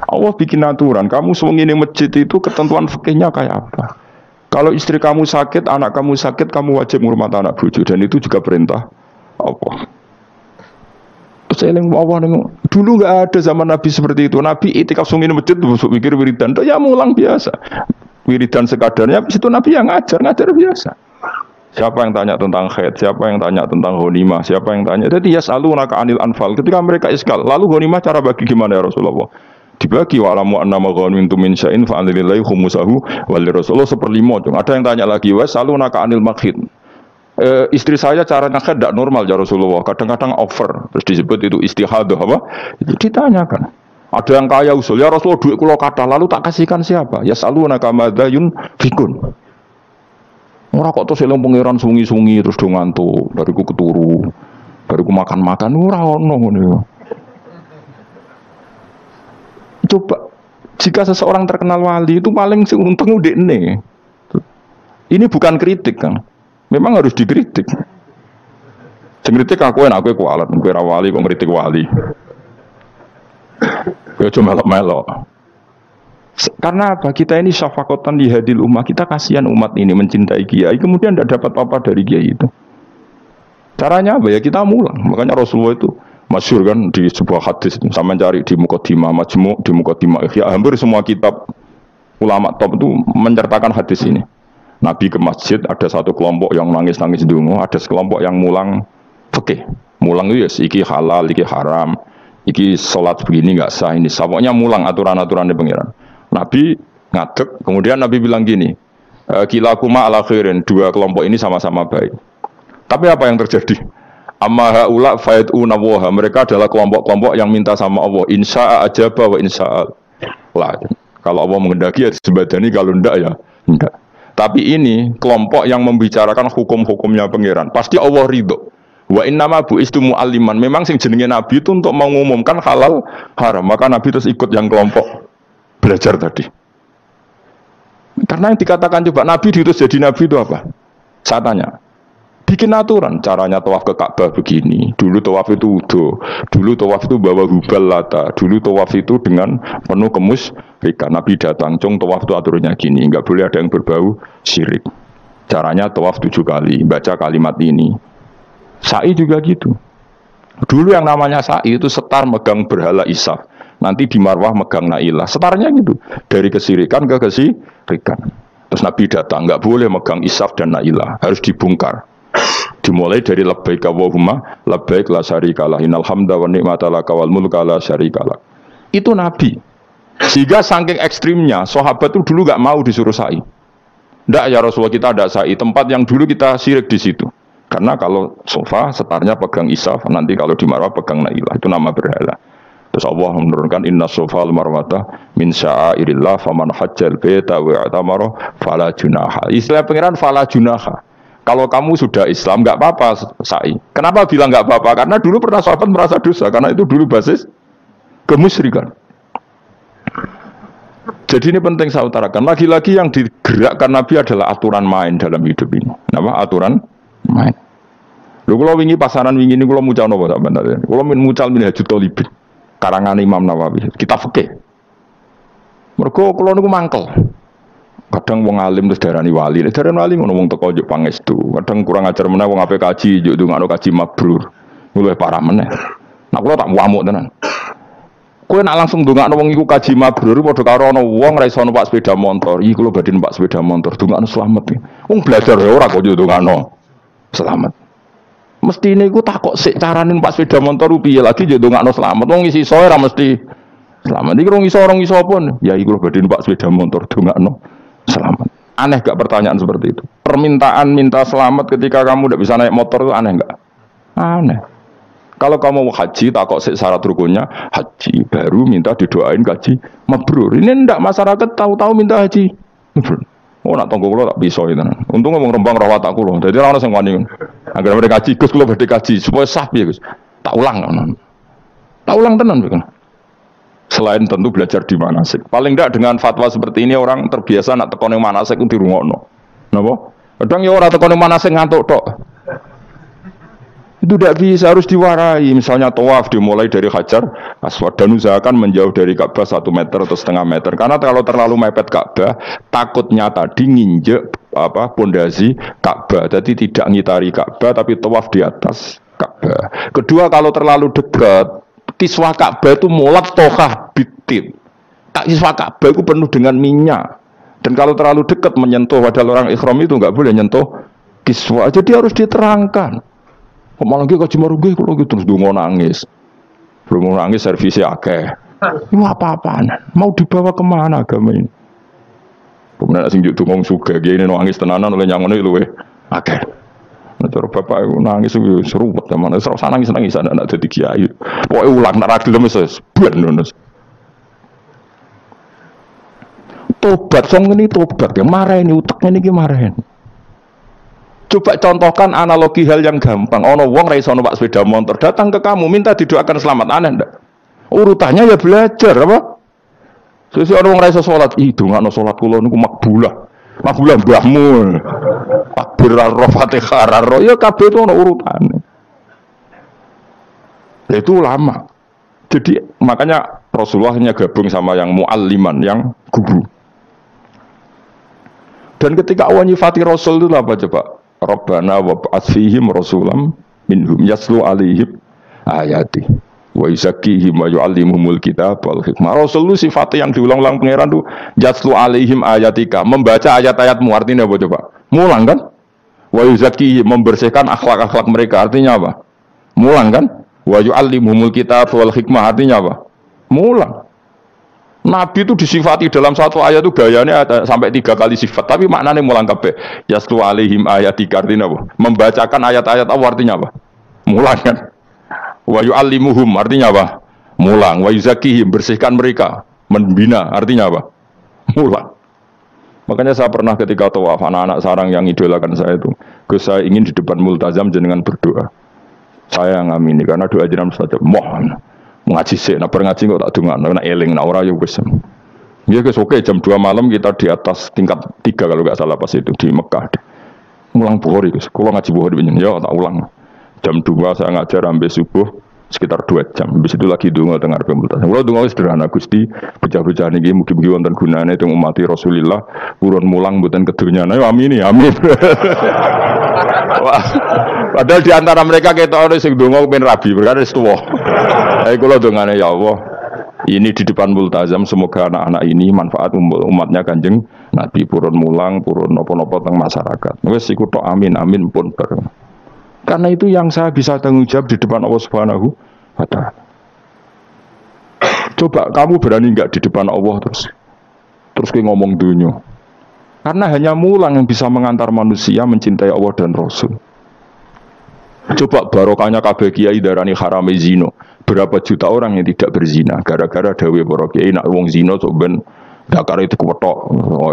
Speaker 2: Allah bikin aturan. Kamu suwengi ning masjid itu ketentuan fikihnya kayak apa? Kalau istri kamu sakit, anak kamu sakit, kamu wajib ngurmat anak bojo dan itu juga perintah Allah. Terus eling Allah dulu enggak ada zaman Nabi seperti itu. Nabi itikaf suwengi ning masjid terus mikir wiridan. Ya mulang biasa. Wiridan sekadarnya habis itu Nabi yang ngajar biasa. Siapa yang tanya tentang haid, siapa yang tanya tentang ghanimah, siapa yang tanya. Jadi yas'alunaka 'anil anfal. Ketika mereka iskal, lalu ghanimah cara bagi gimana ya Rasulullah? Dibagi wa alamu annama ghanimtum min syai'in fa 'anilillahi khumsahu wal Rasulullah 1/5. Ada yang tanya lagi, was'alunaka 'anil makhid. Istri saya caranya haid tidak normal ya Rasulullah. Kadang-kadang over. Terus disebut itu istihadah apa? Itu ditanyakan. Ada yang kaya usul, ya Rasulullah duit kula kathah lalu tak kasihkan siapa? Yas'alunaka madza yunfikun. Ora kok terus eling pangeran sungi-sungi terus do ngantuk, bariku keturu, bariku makan-makan ora ono ngono. Coba jika seseorang terkenal wali itu paling sing untung ndekne. Ini bukan kritik, Kang. Memang harus dikritik. Sing kritik aku enak kowe kualat, kowe ora wali kok ngritik wali. Kowe cuma melok-melok. Karena apa? Kita ini syafaqatan li hadil ummah, kita kasihan umat ini mencintai kiai, kemudian tidak dapat apa-apa dari kiai itu. Caranya apa ya? Kita mulang. Makanya Rasulullah itu masyhur kan di sebuah hadis, sama cari di Muqaddimah Majmu', di Muqaddimah Ihya, hampir semua kitab ulama top itu menceritakan hadis ini. Nabi ke masjid, ada satu kelompok yang nangis-nangis ndonga, ada sekelompok yang mulang fikih. Mulang itu ya iki halal, iki haram, iki salat begini enggak sah, ini pokoknya mulang aturan-aturannya pangeran. Nabi ngadeg, kemudian Nabi bilang gini, kilakuma ala khairin, dua kelompok ini sama-sama baik. Tapi apa yang terjadi? Amma haula fayad'una waha, mereka adalah kelompok-kelompok yang minta sama Allah, insya'a ajaba wa insya'a la. Kalau Allah mengendaki ya disembadani, kalau enggak ya enggak. Tapi ini kelompok yang membicarakan hukum-hukumnya pangeran, pasti Allah ridho. Wa innama bu'istu mu'alliman, memang sing jenenge Nabi itu untuk mengumumkan halal haram, maka Nabi terus ikut yang kelompok belajar tadi. Karena yang dikatakan coba Nabi diutus jadi Nabi itu apa? Saya tanya, bikin aturan caranya tawaf ke Ka'bah begini. Dulu tawaf itu udo, dulu tawaf itu bawa hubal lata, dulu tawaf itu dengan penuh kemusyrikan. Nabi datang, cung tawaf itu aturannya gini, nggak boleh ada yang berbau syirik. Caranya tawaf 7 kali, baca kalimat ini. Sa'i juga gitu. Dulu yang namanya sa'i itu setar megang berhala Isaf. Nanti di Marwah megang Nailah. Setarnya gitu. Dari kesirikan ke kesirikan. Terus Nabi datang, nggak boleh megang Isaf dan Nailah. Harus dibongkar. Dimulai dari labbaik Allahumma labbaik la syarika lah innal hamda wa ni'mata laka wal mulka la syarika lak. Itu Nabi. Sehingga saking ekstrimnya, sahabat itu dulu nggak mau disuruh sa'i. Nggak ya Rasulullah, kita ada sa'i. Tempat yang dulu kita syirik di situ. Karena kalau sofa setarnya pegang Isaf, nanti kalau di Marwah pegang Nailah. Itu nama berhala. Terus Allah menurunkan inna sofal marwata min sya'airillah faman hajjal baita wa i'tamara fala junaha. Istilah pengiran fala junaha. Kalau kamu sudah Islam enggak apa-apa sa'i. Kenapa bilang enggak apa-apa? Karena dulu pernah sahabat merasa dosa, karena itu dulu basis kemusyrikan. Jadi ini penting saya utarakan. Lagi-lagi yang digerakkan Nabi adalah aturan main dalam hidup ini. Apa? Aturan main. Lho kula wingi pasaran wingi niku kula mucal napa sampeyan? Kula mucal Minhajut Thalibin. Karangan Imam Nawawi, kita fikih. Mergo kula niku mangkel. Kadang wong alim terus darani wali, darani wali ngono wong teko njuk pangestu. Kadang kurang ajar meneh wong ape kaji njuk ndongakno kaji mabrur. Luwih parah meneh. Nah kula tak ngamuk tenan. Kowe nak langsung ndongakno wong iku kaji mabrur padha karo ana wong ra iso numpak sepeda motor. Iki kula badhe numpak sepeda motor, ndongakno slamet. Wong belajar ora kok njuk ndongakno selamat. Mesti niku takok sik carane numpak sepeda motor piye lagi yo ndongakno slamet. Wong isi iso ora mesti selamat. Iki rong iso pun. Ya iku lho badhe numpak sepeda motor ndongakno selamat. Aneh gak pertanyaan seperti itu? Permintaan minta selamat ketika kamu tidak bisa naik motor itu aneh gak? Aneh. Kalau kamu mau haji, takut syarat rukunnya haji, baru minta didoain haji mabrur. Ini ndak masyarakat tahu-tahu minta haji mabrur. Oh nak tonggo kula tak bisa itu. Untung ngomong rembang rawat aku loh. Jadi orang sing wani. Agar mereka haji, Gus kula badhe haji supaya sah piye Gus. Tak ulang. Tak ulang tenan kan. Selain tentu belajar di manasik. Paling tidak dengan fatwa seperti ini orang terbiasa nak tekon yang manasik itu dirungokno. Napa? Kadang ya ora tekon yang manasik ngantuk tok. Itu tidak bisa, harus diwarai. Misalnya tawaf dimulai dari Hajar Aswad dan usahakan menjauh dari Ka'bah 1 meter atau setengah meter. Karena kalau terlalu mepet Ka'bah, takutnya tadi nginjek pondasi Ka'bah. Jadi tidak ngitari Ka'bah tapi tawaf di atas Ka'bah. Kedua, kalau terlalu dekat, kiswah Ka'bah itu mulat tohah bitit. Kiswah Ka'bah itu penuh dengan minyak. Dan kalau terlalu dekat menyentuh padahal orang ikhram itu nggak boleh nyentuh kiswah. Jadi harus diterangkan. Malah lagi kaji marugi kalau gitu terus dungo nangis, belum nangis servisnya akeh. Ini apa-apaan? Mau dibawa kemana agama ini? Kemudian asing juk ngomong suka, gini nangis tenanan oleh nyangon itu akeh. Nah cara bapak nangis itu seru banget mana? Serasa nangis anak jadi kiai. Pokoknya ulang nak ragil lemes, buat nunus. Tobat, song ini tobat ya marahin utaknya ini marahin. Coba contohkan analogi hal yang gampang. Ono wong ra iso numpak sepeda motor datang ke kamu minta didoakan selamat, aneh ndak? Urutannya ya belajar apa? Sesi ono wong ra iso salat, ih dongakno salat kula niku makbulah. Makbulah mbahmu. Takbir ro Fatihah ro ya kabeh itu ono urutane. Itu lama. Jadi makanya Rasulullah hanya gabung sama yang mualliman, yang guru. Dan ketika awan nyifati Rasul itu apa coba? Rabbana wa ba'ats fihim rasulam minhum yaslu alaihim ayati wa yuzakkihim wa yu'allimuhumul kitab wal hikmah. Rasul itu sifatnya yang diulang-ulang pangeran itu yaslu alaihim ayatika, membaca ayat-ayatmu, artinya apa coba? Mulang kan? Wa yuzakkihim, membersihkan akhlak-akhlak mereka, artinya apa? Mulang kan? Wa yu'allimuhumul kitab wal hikmah, artinya apa? Mulang. Nabi itu disifati dalam satu ayat itu gayanya ada sampai 3 kali sifat, tapi maknanya mulang kabeh. Yaslu alaihim ayatika, artinya apa? Membacakan ayat-ayat Allah, artinya apa? Mulang kan? Wa yu'allimuhum, artinya apa? Mulang. Wa yuzakkihim, bersihkan mereka, membina, artinya apa? Mulang. Makanya saya pernah ketika tawaf, anak-anak sarang yang idolakan saya itu, saya ingin di depan multazam jenengan berdoa. Saya ngamini karena doa jenengan saja mohon. Ngaji sih, nak ngaji kok tak dengar, nak eling, nak ora ya wis. Ya guys, oke jam 2 malam kita di atas tingkat 3 kalau nggak salah pas itu di Mekah. Ulang Bukhari guys, kalau ngaji Bukhari begini, ya tak ulang. Jam 2 saya ngajar sampai subuh sekitar 2 jam. Habis itu lagi donga dengar pemultasan. Kalau donga sederhana Gusti, bocah-bocah niki mugi-mugi wonten gunane teng umat Rasulillah, purun mulang mboten kedunyan. Ayo amin ya, amin. Padahal di antara mereka kita orang sing donga ben rabi, perkara wis tuwa. Ayo kula dongane ya Allah. Ini di depan multazam semoga anak-anak ini manfaat umatnya Kanjeng Nabi, purun mulang, purun napa-napa teng masyarakat. Wis iku tok amin amin pun bareng. Karena itu yang saya bisa tanggung jawab di depan Allah Subhanahu wa Ta'ala. Coba kamu berani enggak di depan Allah terus kayak ngomong dunia. Karena hanya mulang yang bisa mengantar manusia mencintai Allah dan Rasul. Coba barokahnya kabeh kiai darani harame zina. Berapa juta orang yang tidak berzina gara-gara dawe para kiai nak wong zina sok ben dakar itu kwetok,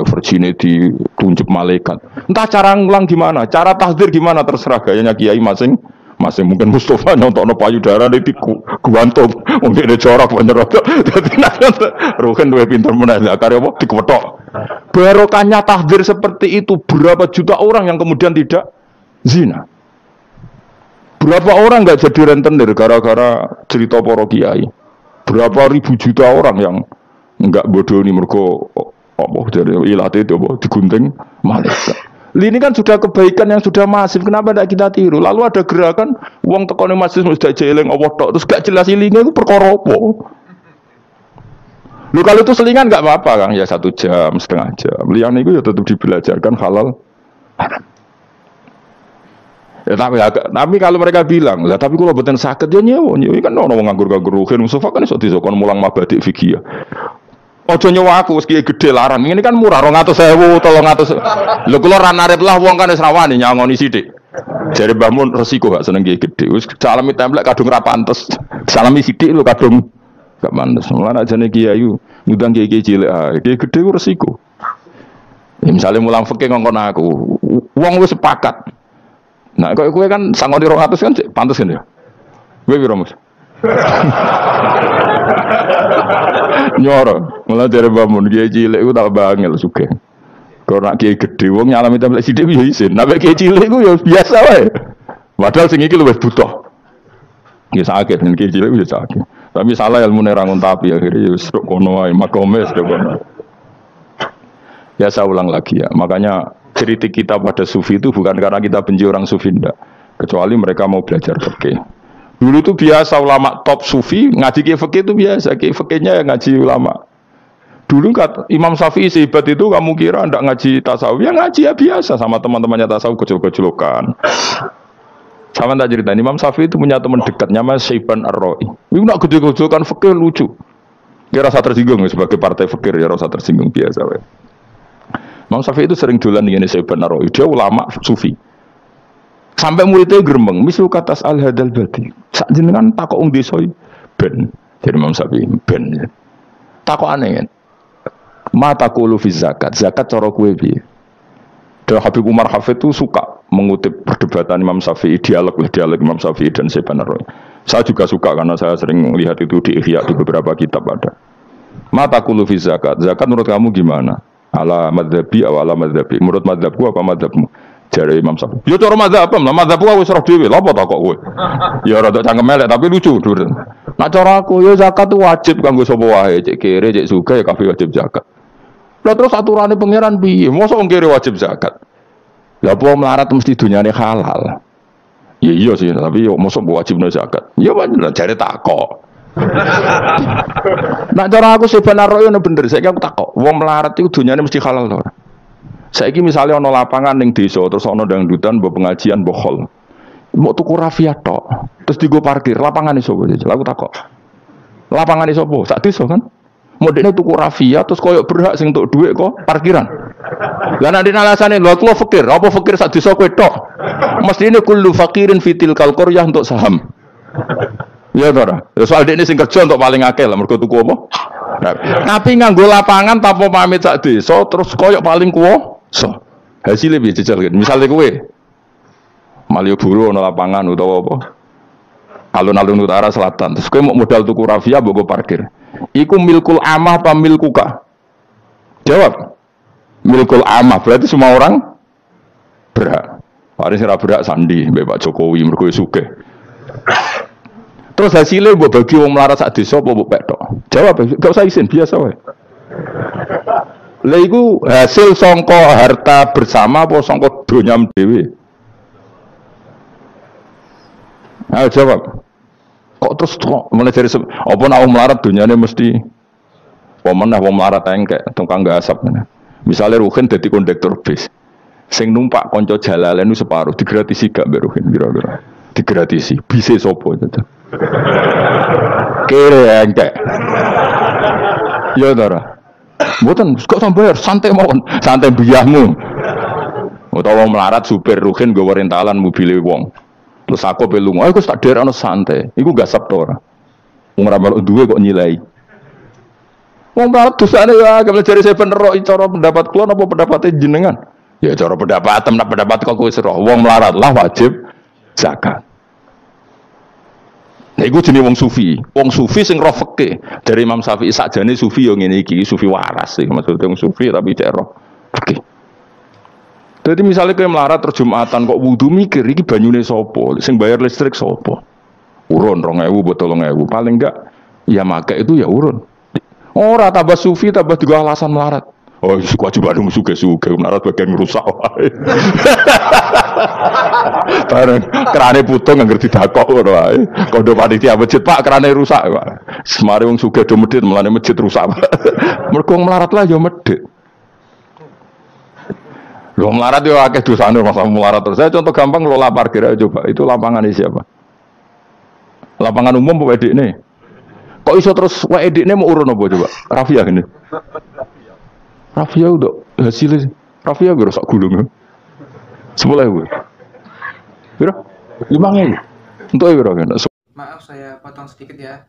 Speaker 2: virginity ditunjuk malaikat. Entah cara ngulang gimana, cara tahdzir gimana terserah gayanya kiai masing. Mungkin Mustafa nyontokno payudara di guantung, mungkin ada corak penyerot. Dadi nek roken duwe pinter meneh dakar apa dikwetok. Barokahnya tahdzir seperti itu, berapa juta orang yang kemudian tidak zina. Berapa orang enggak jadi rentenir gara-gara cerita para kiai. Berapa ribu juta orang yang enggak bodoh nih mergo apa dari ilate itu apa digunting malaikat. Ini kan sudah kebaikan yang sudah masif, kenapa tidak kita tiru? Lalu ada gerakan uang tekone masjid sudah jeleng Allah tok terus gak jelas ilingnya itu perkara apa? Lu kalau itu selingan enggak apa-apa Kang, ya 1 jam, setengah jam. Liyane itu ya tetap dibelajarkan halal. Ya, tapi kalau mereka bilang, lah tapi kalau boten sakit ya nyewa kan ono nganggur-nganggur ruhin Mustafa kan iso disokon mulang mabadik fikih. Ojo nyewa aku wis gede larang. Ini kan murah 200.000, 300. Lho kula ra narep lah wong kan wis rawani nyangoni sithik. Jare Mbah Mun resiko gak seneng gede. Wis salami templek kadung ra pantes. Salami sithik lho kadung gak pantes. Mulane ajane kiai ngundang kiai cilik ae. Kiai gede ku resiko. Ya, misalnya mulang fikih ngongkon aku, wong wis sepakat. Nah, kok kowe kan sangoni 200 kan pantes kan ya. Kowe piro Mas? Nyoro, malah dari bangun kiai cilik itu tak bangel suke. Kalau nak kiai gede, wong nyalami template sidik ya isin. Nabi kiai cilik itu ya biasa wae. Padahal sing iki luwih butuh. Ya sakit, nek kiai cilik ya sakit. Tapi salah ilmu nerangun tapi akhirnya ya struk kono wae, makome struk kono. Ya saya ulang lagi ya. Makanya kritik kita pada sufi itu bukan karena kita benci orang sufi ndak. Kecuali mereka mau belajar fikih. Dulu itu biasa ulama top sufi ngaji kiai fikih itu biasa, kiai fikihnya yang ngaji ulama. Dulu kata Imam Syafi'i sehebat itu kamu kira ndak ngaji tasawuf? Ya ngaji ya biasa sama teman-temannya tasawuf kecil-kecilokan. Sama tak cerita Imam Syafi'i itu punya teman dekat namanya Syaiban Ar-Ra'i. Itu nak kecil-kecilokan fikih lucu. Dia rasa tersinggung sebagai partai fikih ya rasa tersinggung biasa. Imam Syafi'i itu sering dolan dengan Syaiban Ar-Ra'i. Dia ulama sufi. Sampai muridnya gerembeng, misal kata al-hadal badi. Sak jenengan takok desa ben. Jadi Imam Syafi'i ben. Takok aneh kan. Mata qulu fi zakat. Zakat cara kowe piye? Dan Habib Umar Hafid itu suka mengutip perdebatan Imam Syafi'i, dialog Imam Syafi'i dan Syaiban Ar-Ra'i. Saya juga suka karena saya sering melihat itu di Ihya di beberapa kitab ada. Mata qulu fi zakat. Zakat menurut kamu gimana? Ala madzhabi atau ala madzhabi? Menurut madzhabku apa madzhabmu? Jare Imam Syafi'i. Ya cara mazhab apa? Mazhab aku wis roh dhewe. Lha apa tak kok kowe? Ya rada cangkem elek tapi lucu, Dur. Nak cara aku ya zakat itu wajib kanggo sapa wae, cek kere, cek sugih ya kabeh wajib zakat. Lah terus aturane pangeran piye? Mosok wong kere wajib zakat. Lah apa melarat mesti dunyane halal. Ya iya sih, tapi yo mosok wajibno zakat. Ya wajar jare takok. Nak cara aku sebenarnya ono bener, saiki aku takok. Wong melarat iku dunyane mesti halal to ora? Saiki misalnya ono lapangan ning desa terus ono dangdutan mbok pengajian mbok hol. Mbok tuku rafia tok. Terus digo parkir, lapangane sapa jajal aku takok. Lapangane sapa? Sak desa kan. Modene tuku rafia terus koyo berhak sing entuk dhuwit kok parkiran. Lah nek alasane lho aku fakir, apa fakir sak desa kowe tok. Mestine kullu faqirin fitil qaryah untuk saham. Ya ora. Soal dekne sing kerja untuk paling akeh lah mergo tuku apa? Tapi nganggo lapangan tanpa pamit sak desa terus koyo paling kuwasa. Hasilnya piye jajal kan. Misale kowe Malioboro ana lapangan utawa apa? Alun-alun utara selatan. Terus kowe mau modal tuku rafia mbok parkir. Iku milkul amah apa milkuka? Jawab. Milkul amah berarti semua orang berhak. Paling sira berhak sandi mbek Pak Jokowi mergo sugih. Terus hasilnya mbok bagi wong melarat sak desa apa mbok pek tok? Jawab, gak usah izin biasa wae. Lha iku hasil sangka harta bersama apa sangka donyam dhewe? Ayo jawab. Kok terus kok mulai dari apa nak wong melarat dunyane mesti pemenah wong melarat engkek tukang gasap. Misalnya Ruhin dadi kondektur bis. Sing numpak kanca jalalen separuh digratisi gak mbek Ruhin kira-kira. Digratisi. Bise sapa itu? Kere engkek. Ya ora. Mboten kok sampe santai mawon, santai biyahmu. Utawa melarat supir Ruhin nggawa rentalan mobile wong. Terus aku belum, aku tak derano santai. Iku gak sabtu ora. Wong ra melok duwe kok nyilai. Wong melarat dosane ya gak belajar saya bener cara pendapat kula apa pendapatnya jenengan? Ya cara pendapat kok kowe sira. Wong melarat lah wajib zakat. Nah iku jenenge wong sufi. Wong sufi sing roh fikih. Dari Imam Syafi'i sakjane sufi yo ngene iki, sufi waras sih maksudnya wong sufi tapi cek roh fikih. Jadi misalnya kayak melarat terus Jumatan kok wudu mikir iki banyune sapa? Sing bayar listrik sapa? Urun 2.000 botol 3.000 paling enggak ya make itu ya urun. Ora tambah sufi tambah juga alasan melarat. Oh kewajiban suge-suge melarat bagian ngerusak wae. Bareng kerane putung ngerti dakok ngono wae. Kondo panitia masjid Pak kerane rusak Pak. Semare wong sugih do medhit melane masjid rusak. Mergo melarat lah ya medhit. Lo melarat yo akeh dosane masalah melarat terus. Saya contoh gampang ngelola parkir aja coba. Itu lapangan siapa? Lapangan umum apa nih? Kok iso terus wae edikne mau urun apa coba? Rafia gini. Rafia udah hasilnya. Rafia gue rusak gulung. 10.000. Biro? 5.000. Untuk biro kan.
Speaker 1: Maaf saya potong sedikit ya.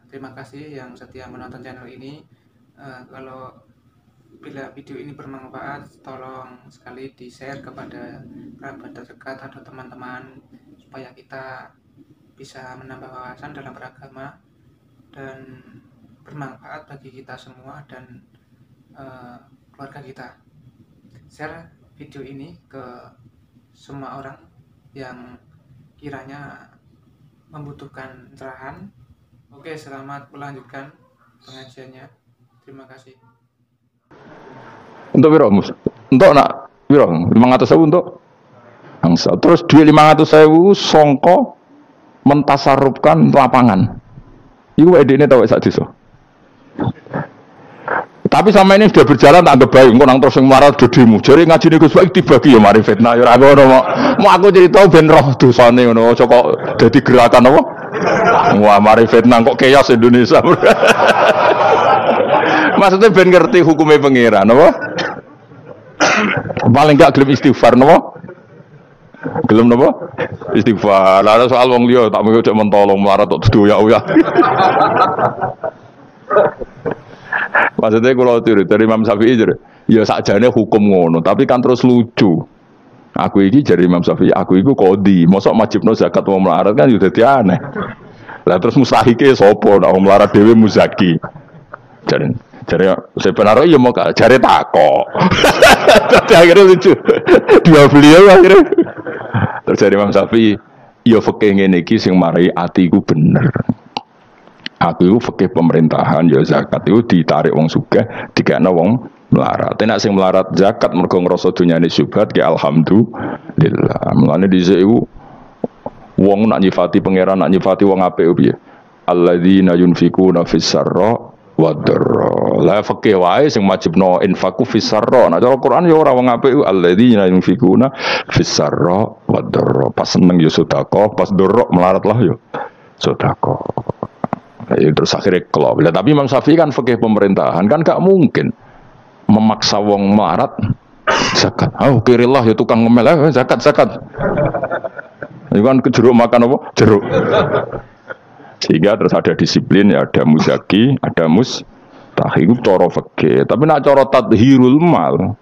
Speaker 1: Terima kasih yang setia menonton channel ini. Kalau bila video ini bermanfaat, tolong sekali di-share kepada kerabat terdekat atau teman-teman supaya kita bisa menambah wawasan dalam beragama dan bermanfaat bagi kita semua dan keluarga kita. Share video ini ke semua orang yang kiranya membutuhkan cerahan. Oke, selamat melanjutkan pengajiannya. Terima kasih.
Speaker 2: Untuk biro, untuk nak biro 500.000 untuk angsa. Terus duit 500.000 songko mentasarufkan lapangan. Iku edene tau sak desa. Tapi sama ini sudah berjalan tak anggap baik. Engko nang terus sing marah dodimu. Jare ngajine Gus baik dibagi ya mari fitnah ya ora ngono. Mau aku cerita ben roh dosane ngono. Aja kok dadi gerakan apa? Wah mari fitnah kok chaos Indonesia. Maksudnya ben ngerti hukumnya pangeran apa? Paling gak gelem istighfar napa? Gelem napa? Istighfar. Lah soal wong liya tak mung cek mentolong melarat tok doyak-oyak. Maksudnya kalau tiru dari Imam Syafi'i ya sakjane hukum ngono, tapi kan terus lucu. Aku iki dari Imam Syafi'i, aku iku qadhi, mosok wajibno zakat wong melarat kan yo dadi aneh. Lah terus mustahike sapa nek wong melarat dhewe muzaki. Jare sebenarnya ya mau jare takok. Tapi akhirnya lucu. Dua beliau akhirnya. Terus dari Imam Syafi'i, ya fikih ngene iki sing marai atiku bener. Aku itu fikih pemerintahan ya zakat itu ditarik wong sugih dikekno wong melarat. Nek sing melarat zakat mergo ngrasa dunyane syubhat ya alhamdulillah. Mulane dhisik iku wong nak nyifati pangeran nak nyifati wong apik piye? Alladzina yunfikuna fis sarra wad dharra. La fikih wae sing wajibno infaku fis sarra. Nah cara Quran ya ora wong apik alladzina yunfikuna fis sarra wad dharra. Pas seneng ya sedekah, pas dorok melarat lah ya sedekah. Terus akhirnya kelop. Tapi Imam Syafi'i kan fikih pemerintahan kan gak mungkin memaksa wong melarat zakat. Oh kirillah ya tukang ngemel zakat. Itu kan jeruk makan apa? Jeruk. Sehingga terus ada disiplin ya, ada muzaki, ada mustahil cara fikih. Tapi nak cara tadhirul mal.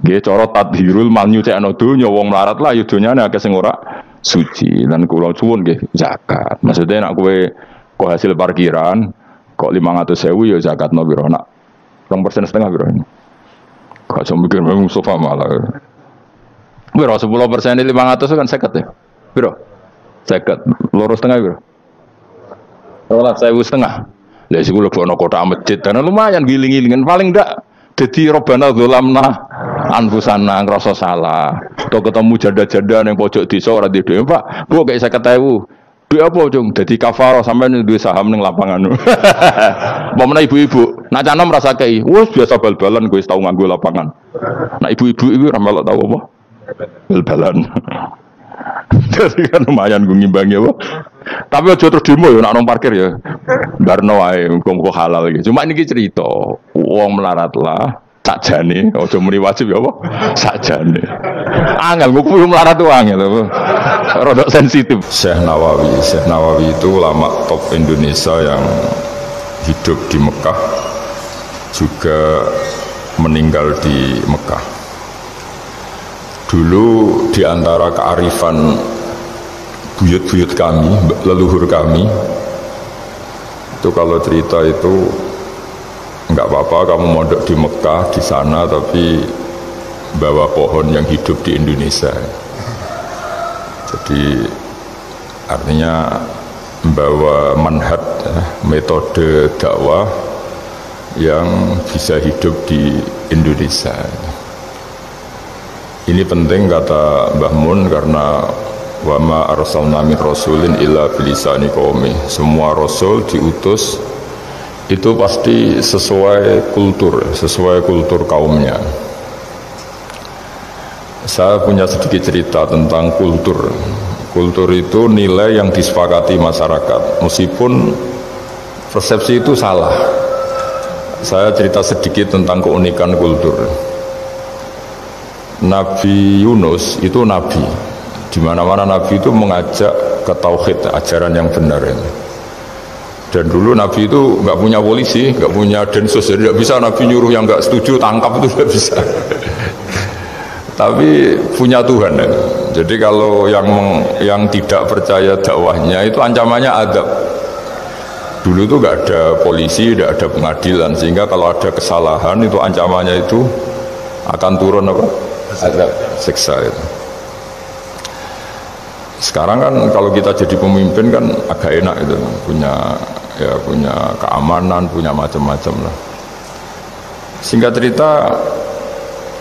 Speaker 2: Nggih cara tadhirul mal nyucikno donya wong melarat lah ya donyane akeh sing ora suci. Lan kula suwun nggih zakat. Maksudnya nak kowe kok hasil parkiran kok 500.000 ya zakatno piro nak 2,5% piro ini. Kok cuma mikir Mustafa malah. Piro 10% 500 kan 50 ya. Piro? 50. 2,5 piro? 12.500. Lah iku lebokno kotak masjid dan lumayan giling-gilingan paling ndak dadi robana dzolamna anfusana ngrasa salah. Tok ketemu janda-janda ning pojok desa ora duwe dhuwit, Pak. Bu kaya 50.000. Duit apa cung? Jadi kafarah sampai duit saham neng lapangan. Pemene ibu-ibu, nak canom rasa kei, wes biasa bal-balan gue tahu nganggo lapangan. Nak ibu-ibu itu ramelok tahu apa? Bal-balan. Jadi kan lumayan gue ngimbangi apa? Tapi aja terus demo ya nak nong parkir ya. Barno wae muga halal iki. Cuma niki cerita, wong melarat lah. Sakjane, aja muni wajib ya apa? Sakjane. Angel nguku melarat tuh angel apa? Rodok sensitif. Syekh Nawawi itu ulama top Indonesia yang hidup di Mekah juga meninggal di Mekah. Dulu di antara kearifan buyut-buyut kami, leluhur kami, itu kalau cerita itu enggak apa-apa kamu mondok di Mekah di sana tapi bawa pohon yang hidup di Indonesia. Jadi artinya membawa manhaj metode dakwah yang bisa hidup di Indonesia. Ini penting kata Mbah Mun karena wa ma arsalna min rasulin illa bilisani qaumi. Semua rasul diutus itu pasti sesuai kultur kaumnya. Saya punya sedikit cerita tentang kultur. Kultur itu nilai yang disepakati masyarakat. Meskipun Persepsi itu salah. Saya cerita sedikit tentang keunikan kultur. Nabi Yunus itu nabi. Di mana-mana nabi itu mengajak ke tauhid, ajaran yang benar ini. Dan dulu nabi itu nggak punya polisi, nggak punya densus, jadi nggak bisa nabi nyuruh yang nggak setuju tangkap, itu nggak bisa. Tapi punya Tuhan ya. Jadi kalau yang tidak percaya dakwahnya itu ancamannya adab. Dulu itu nggak ada polisi, nggak ada pengadilan, sehingga kalau ada kesalahan itu ancamannya itu akan turun apa? Adab, siksa itu. Sekarang kan kalau kita jadi pemimpin kan agak enak itu, punya keamanan, punya macam-macam lah. Singkat cerita,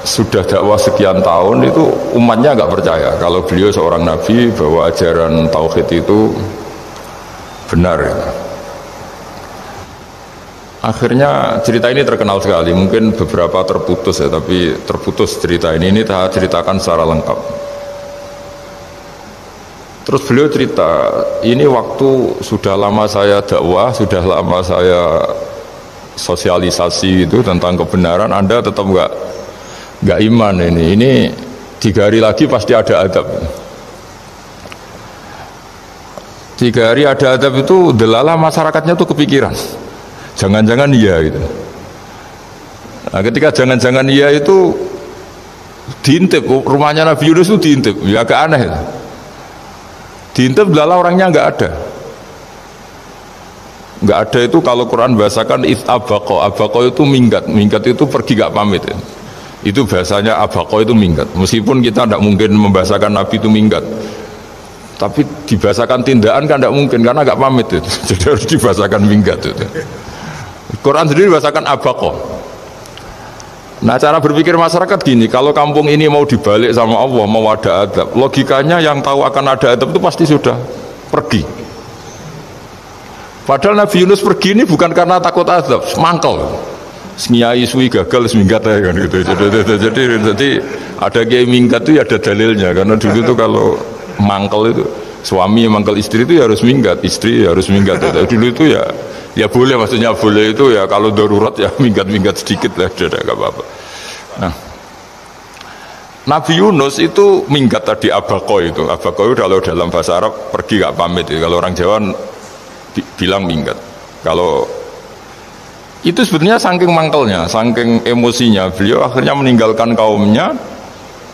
Speaker 2: sudah dakwah sekian tahun itu umatnya nggak percaya kalau beliau seorang nabi, bahwa ajaran tauhid itu benar ya. Akhirnya cerita ini terkenal sekali, mungkin beberapa terputus ya, tapi terputus cerita ini saya ceritakan secara lengkap. Terus beliau cerita, ini waktu sudah lama saya dakwah, sudah lama saya sosialisasi itu tentang kebenaran, Anda tetap nggak iman ini 3 hari lagi pasti ada adab. 3 hari ada adab itu delalah masyarakatnya tuh kepikiran. Jangan-jangan iya gitu. Nah, ketika jangan-jangan iya itu diintip, rumahnya Nabi Yunus itu diintip, ya agak aneh. Diintip adalah orangnya nggak ada. Nggak ada itu kalau Quran bahasakan abaqo itu minggat itu pergi nggak pamit ya. Itu bahasanya abaqo itu minggat. Meskipun kita tidak mungkin membahasakan Nabi itu minggat, tapi dibahasakan tindakan kan tidak mungkin karena nggak pamit itu. Jadi harus dibahasakan minggat itu. Quran sendiri bahasakan abaqo. Nah, cara berpikir masyarakat gini, kalau kampung ini mau dibalik sama Allah, mau ada adab, logikanya yang tahu akan ada adab itu pasti sudah pergi. Padahal Nabi Yunus pergi ini bukan karena takut adab, mangkel. Nyai suwi gagal seminggat ya kan gitu. Jadi ada kiai minggat itu ya ada dalilnya, karena dulu itu kalau mangkel itu suami mangkel istri itu ya harus minggat, istri ya harus minggat. Dulu itu ya boleh, maksudnya boleh itu ya kalau darurat ya minggat sedikit lah, tidak apa-apa. Nah, Nabi Yunus itu minggat tadi abaqo itu kalau dalam bahasa Arab pergi gak pamit ya. Kalau orang Jawa bilang minggat. Kalau itu sebetulnya saking mangkelnya, saking emosinya, beliau akhirnya meninggalkan kaumnya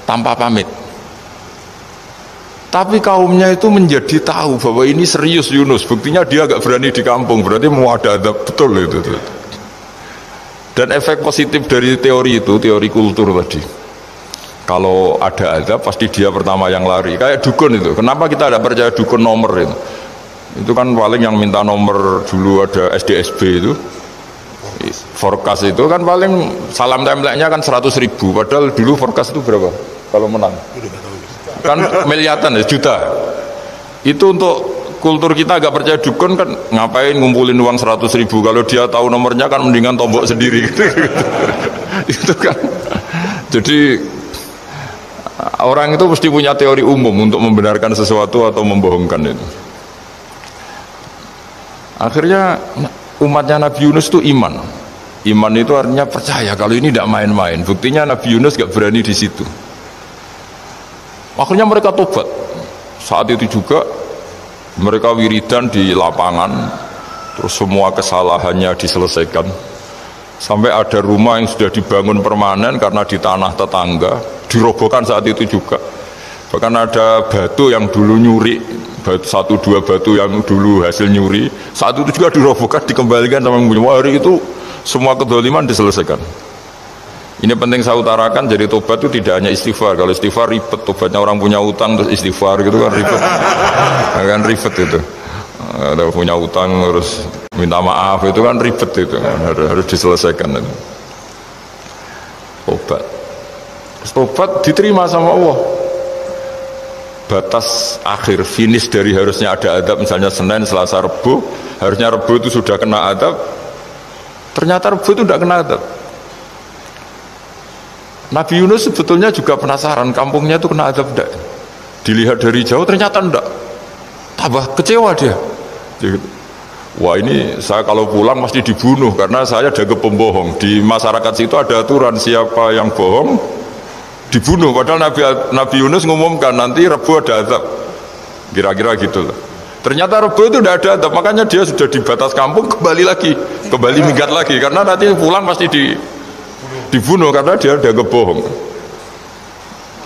Speaker 2: tanpa pamit. Tapi kaumnya itu menjadi tahu bahwa ini serius Yunus, buktinya dia agak berani di kampung, berarti mau ada adab betul itu. Dan efek positif dari teori itu, teori kultur tadi, kalau ada adab pasti dia pertama yang lari, kayak dukun itu. Kenapa kita tidak percaya dukun nomor itu? Itu kan paling yang minta nomor dulu ada SDSB itu, forecast itu kan paling salam template-nya kan 100.000, padahal dulu forecast itu berapa kalau menang? Kan miliaran ya, juta. Itu untuk kultur kita agak percaya dukun kan, ngapain ngumpulin uang 100.000, kalau dia tahu nomornya kan mendingan tombok sendiri gitu. Itu kan jadi orang itu mesti punya teori umum untuk membenarkan sesuatu atau membohongkan itu. Akhirnya umatnya Nabi Yunus itu iman itu artinya percaya kalau ini tidak main-main. Buktinya Nabi Yunus gak berani di situ. Akhirnya mereka tobat. Saat itu juga mereka wiridan di lapangan, terus semua kesalahannya diselesaikan. Sampai ada rumah yang sudah dibangun permanen karena di tanah tetangga, dirobohkan saat itu juga. Bahkan ada batu yang dulu nyuri, 1-2 batu yang dulu hasil nyuri, saat itu juga dirobohkan, dikembalikan sama yang punya. Hari itu semua kedoliman diselesaikan. Ini penting saya utarakan, jadi tobat itu tidak hanya istighfar. Kalau istighfar ribet, tobatnya orang punya utang terus istighfar gitu kan ribet. Kan ribet itu. Ada punya utang terus minta maaf itu kan ribet itu kan, harus diselesaikan itu. Tobat diterima sama Allah. Batas akhir finish dari harusnya ada adab, misalnya Senin, Selasa, Rebu, harusnya Rebu itu sudah kena adab, ternyata Rebu itu tidak kena adab. Nabi Yunus sebetulnya juga penasaran kampungnya itu kena adab tidak. Dilihat dari jauh ternyata tidak. Tambah kecewa dia. Wah ini saya kalau pulang pasti dibunuh karena saya dianggap pembohong. Di masyarakat situ ada aturan siapa yang bohong dibunuh. Padahal Nabi Yunus ngumumkan nanti Rebu ada azab. Kira-kira gitu loh. Ternyata Rebu itu tidak ada azab, makanya dia sudah di batas kampung kembali minggat lagi karena nanti pulang pasti dibunuh karena dia dianggap bohong.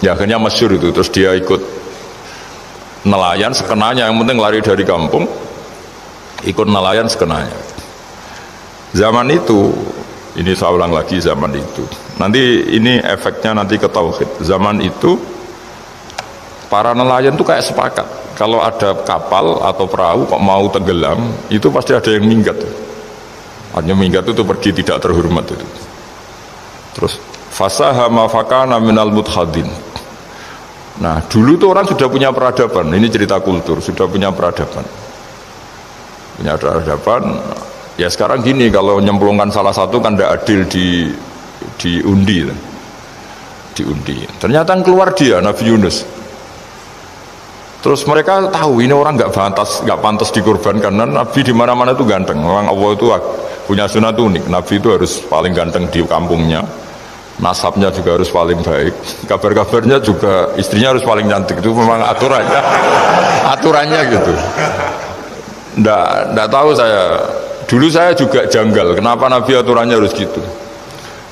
Speaker 2: Ya akhirnya masyhur itu, terus dia ikut nelayan sekenanya, yang penting lari dari kampung. Ikut nelayan sekenanya. Zaman itu, ini saya ulang lagi zaman itu. Nanti ini efeknya nanti ke tauhid. Zaman itu para nelayan tuh kayak sepakat. Kalau ada kapal atau perahu kok mau tenggelam, itu pasti ada yang minggat. Hanya minggat itu pergi tidak terhormat itu. Terus fasahama fakana minal mudhadin. Nah, dulu tuh orang sudah punya peradaban. Ini cerita kultur, sudah punya peradaban. Punya peradaban. Ya sekarang gini, kalau nyemplungkan salah satu kan tidak adil diundi. Ternyata yang keluar dia Nabi Yunus. Terus mereka tahu ini orang nggak pantas dikorbankan. Karena Nabi di mana-mana itu ganteng. Orang Allah itu punya sunat unik. Nabi itu harus paling ganteng di kampungnya. Nasabnya juga harus paling baik. Kabar-kabarnya juga istrinya harus paling cantik. Itu memang aturannya gitu. Nggak tahu saya. Dulu saya juga janggal. Kenapa Nabi aturannya harus gitu?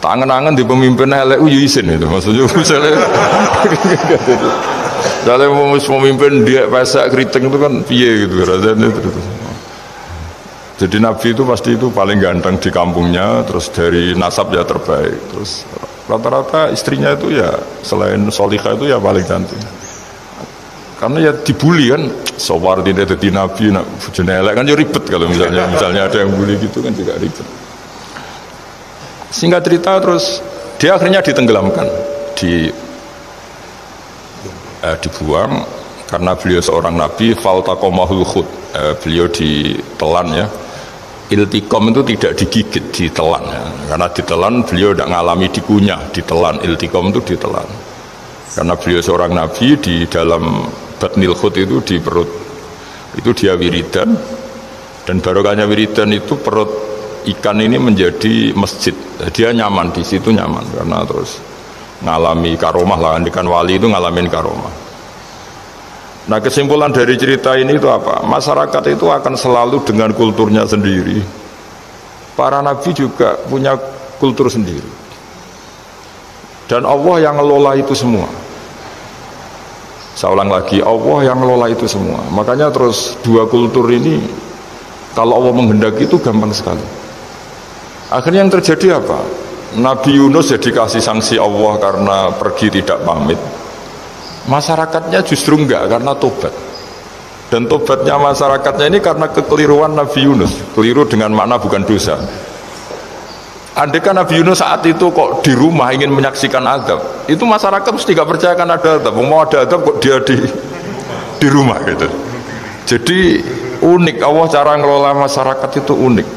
Speaker 2: Tangan-tangan di pemimpin elek izin itu. Maksudnya misalnya mau memimpin dia pesak keriting itu kan piye gitu rasanya itu. Jadi Nabi itu pasti itu paling ganteng di kampungnya. Terus dari nasab ya terbaik. Terus rata-rata istrinya itu ya selain solihah itu ya paling cantik. Karena ya dibully kan, sopar tidak jadi nabi, bujune elek kan ya ribet kalau misalnya ada yang bully gitu kan juga ribet. Singkat cerita terus dia akhirnya ditenggelamkan, dibuang karena beliau seorang nabi. Faltaqamahul khut, beliau ditelan ya. Iltiqam itu tidak digigit, ditelan ya. Karena ditelan beliau tidak mengalami dikunyah, ditelan. Iltiqam itu ditelan. Karena beliau seorang nabi, di dalam batnil khut itu di perut itu dia wiridan, dan barokahnya wiridan itu perut ikan ini menjadi masjid. Dia nyaman di situ, nyaman karena terus ngalami karomah lah. Ikan wali itu ngalamin karomah. Nah, kesimpulan dari cerita ini itu apa? Masyarakat itu akan selalu dengan kulturnya sendiri. Para nabi juga punya kultur sendiri, dan Allah yang ngelola itu semua. Saya ulang lagi, Allah yang ngelola itu semua. Makanya terus dua kultur ini kalau Allah menghendaki itu gampang sekali. Akhirnya yang terjadi apa? Nabi Yunus jadi kasih sanksi Allah karena pergi tidak pamit. Masyarakatnya justru enggak, karena tobat. Dan tobatnya masyarakatnya ini karena kekeliruan Nabi Yunus. Keliru dengan makna bukan dosa. Andai kan Nabi Yunus saat itu kok di rumah ingin menyaksikan azab, itu masyarakat mesti gak percaya kan ada azab. Mau ada azab kok dia di rumah gitu. Jadi unik, Allah cara ngelola masyarakat itu unik.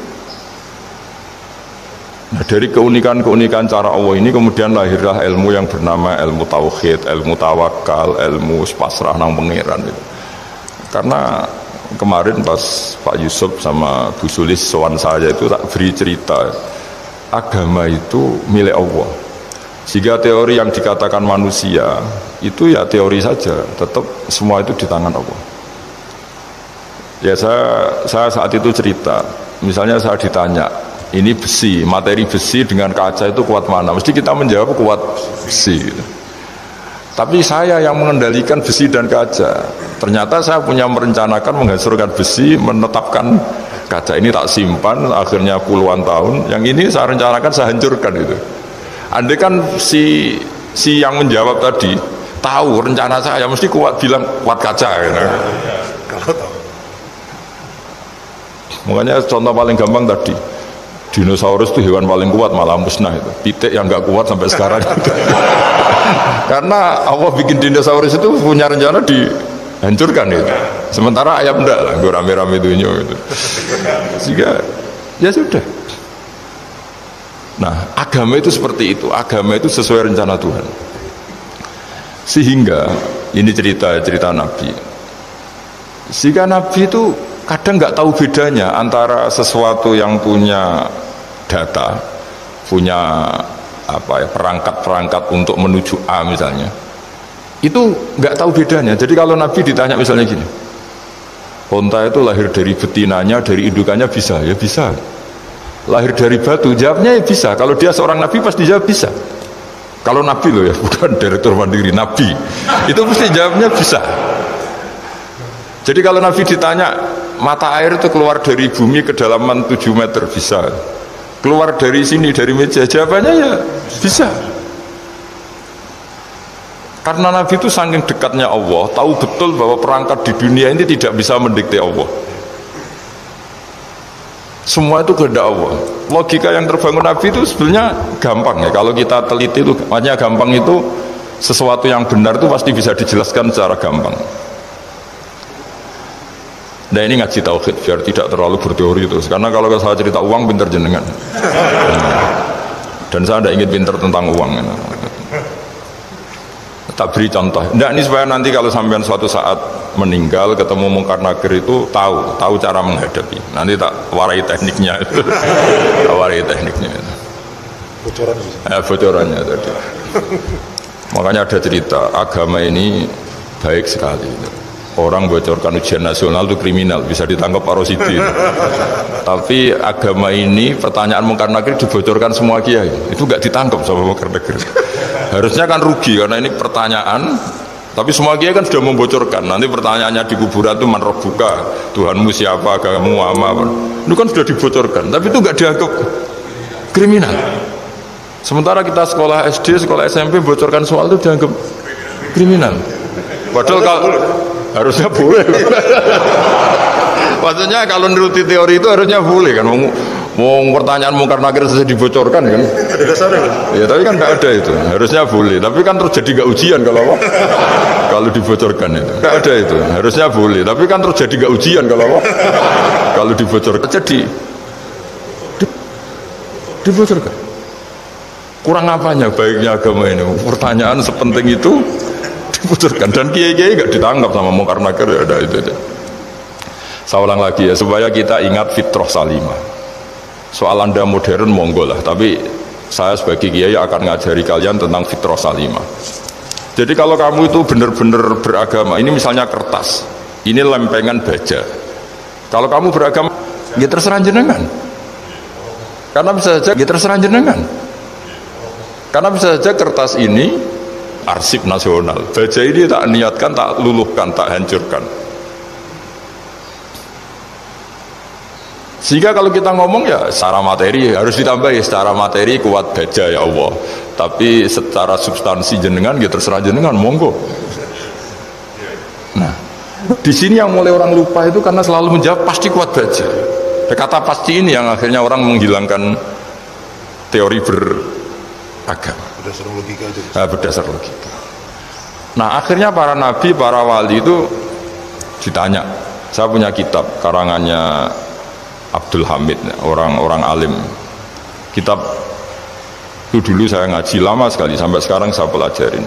Speaker 2: Nah, dari keunikan cara Allah ini kemudian lahirlah ilmu yang bernama ilmu tauhid, ilmu tawakal, ilmu pasrah nang pangeran itu. Karena kemarin pas Pak Yusuf sama Bu Sulis sowan saya itu tak beri cerita, agama itu milik Allah. Sehingga teori yang dikatakan manusia itu ya teori saja, tetap semua itu di tangan Allah. Ya saya saat itu cerita, misalnya saya ditanya, ini besi, materi besi dengan kaca itu kuat mana? Mesti kita menjawab kuat besi. Tapi saya yang mengendalikan besi dan kaca. Ternyata saya punya merencanakan menghancurkan besi, menetapkan kaca ini tak simpan, akhirnya puluhan tahun. Yang ini saya rencanakan saya hancurkan itu. Andai kan si yang menjawab tadi tahu rencana saya, mesti kuat bilang kuat kaca. Gitu. Makanya contoh paling gampang tadi, dinosaurus itu hewan paling kuat malah musnah itu. Pitik yang nggak kuat sampai sekarang. Karena Allah bikin dinosaurus itu punya rencana dihancurkan itu. Sementara ayam enggak lah, gue rame-rame dunia gitu. Sehingga ya sudah. Nah, agama itu seperti itu. Agama itu sesuai rencana Tuhan. Sehingga ini cerita Nabi. Sehingga Nabi itu kadang nggak tahu bedanya antara sesuatu yang punya data, punya perangkat-perangkat untuk menuju A misalnya, itu nggak tahu bedanya. Jadi kalau Nabi ditanya misalnya gini, unta itu lahir dari betinanya, dari indukannya bisa? Ya bisa. Lahir dari batu, jawabnya ya bisa. Kalau dia seorang Nabi pasti jawab bisa. Kalau Nabi loh ya, bukan direktur mandiri, Nabi. Itu pasti jawabnya bisa. Jadi kalau Nabi ditanya, mata air itu keluar dari bumi kedalaman 7 meter, bisa. Keluar dari sini, dari meja, jawabannya ya bisa. Karena Nabi itu saking dekatnya Allah, tahu betul bahwa perangkat di dunia ini tidak bisa mendikte Allah. Semua itu kehendak Allah. Logika yang terbangun Nabi itu sebenarnya gampang ya. Kalau kita teliti itu, makanya gampang itu sesuatu yang benar itu pasti bisa dijelaskan secara gampang. Nah ini ngaji tauhid biar tidak terlalu berteori terus. Karena kalau saya cerita uang pinter jenengan. Dan saya tidak ingin pinter tentang uang. Tak beri contoh. Nah ini supaya nanti kalau sampean suatu saat meninggal ketemu Mungkar Nakir itu tahu cara menghadapi. Nanti tak warai tekniknya. Tak warai tekniknya.
Speaker 3: Bocoran.
Speaker 2: Bocorannya tadi. Makanya ada cerita agama ini baik sekali. Orang bocorkan ujian nasional itu kriminal, bisa ditangkap Pak Rosidi. Tapi agama ini pertanyaan Mungkar Nakir dibocorkan semua kiai, itu nggak ditangkap sama Mungkar Nakir. Harusnya kan rugi karena ini pertanyaan, tapi semua kiai kan sudah membocorkan. Nanti pertanyaannya di kuburan itu man rabbuka, Tuhanmu siapa, agamamu apa. Itu kan sudah dibocorkan, tapi itu nggak dianggap kriminal. Sementara kita sekolah SD, sekolah SMP bocorkan soal itu dianggap kriminal. Padahal kalau harusnya boleh. Maksudnya kalau menuruti teori itu harusnya boleh kan. Mau pertanyaan Mungkar Nakir selesai dibocorkan kan.
Speaker 3: Ada dasarnya.
Speaker 2: Ya tapi kan nggak ada itu. Harusnya boleh. Tapi kan terus jadi nggak ujian kalau dibocorkan itu. Nggak ada itu. Harusnya boleh. Tapi kan terus jadi nggak ujian kalau dibocorkan. Jadi dibocorkan. Kurang apanya baiknya agama ini? Pertanyaan sepenting itu dibocorkan dan kiai-kiai nggak ditangkap sama Mungkar Nakir, ya ada itu. Saya ulang lagi ya supaya kita ingat fitrah salimah. Soal Anda modern monggo lah, tapi saya sebagai kiai akan ngajari kalian tentang fitrah salimah. Jadi kalau kamu itu benar-benar beragama, ini misalnya kertas, ini lempengan baja. Kalau kamu beragama, ya terserah jenengan. Karena bisa saja ya terserah jenengan. Karena bisa saja kertas ini arsip nasional, baja ini tak niatkan, tak luluhkan, tak hancurkan. Sehingga kalau kita ngomong ya secara materi harus ditambah ya, secara materi kuat baja ya Allah, tapi secara substansi jenengan ya terserah jenengan, monggo. Nah di sini yang mulai orang lupa itu karena selalu menjawab pasti kuat baja. Kata pasti ini yang akhirnya orang menghilangkan teori beragama.
Speaker 3: Berdasar logika aja.
Speaker 2: Berdasar logika. Nah akhirnya para nabi, para wali itu ditanya. Saya punya kitab karangannya Abdul Hamid, orang alim. Kitab itu dulu saya ngaji lama sekali, sampai sekarang saya pelajarin.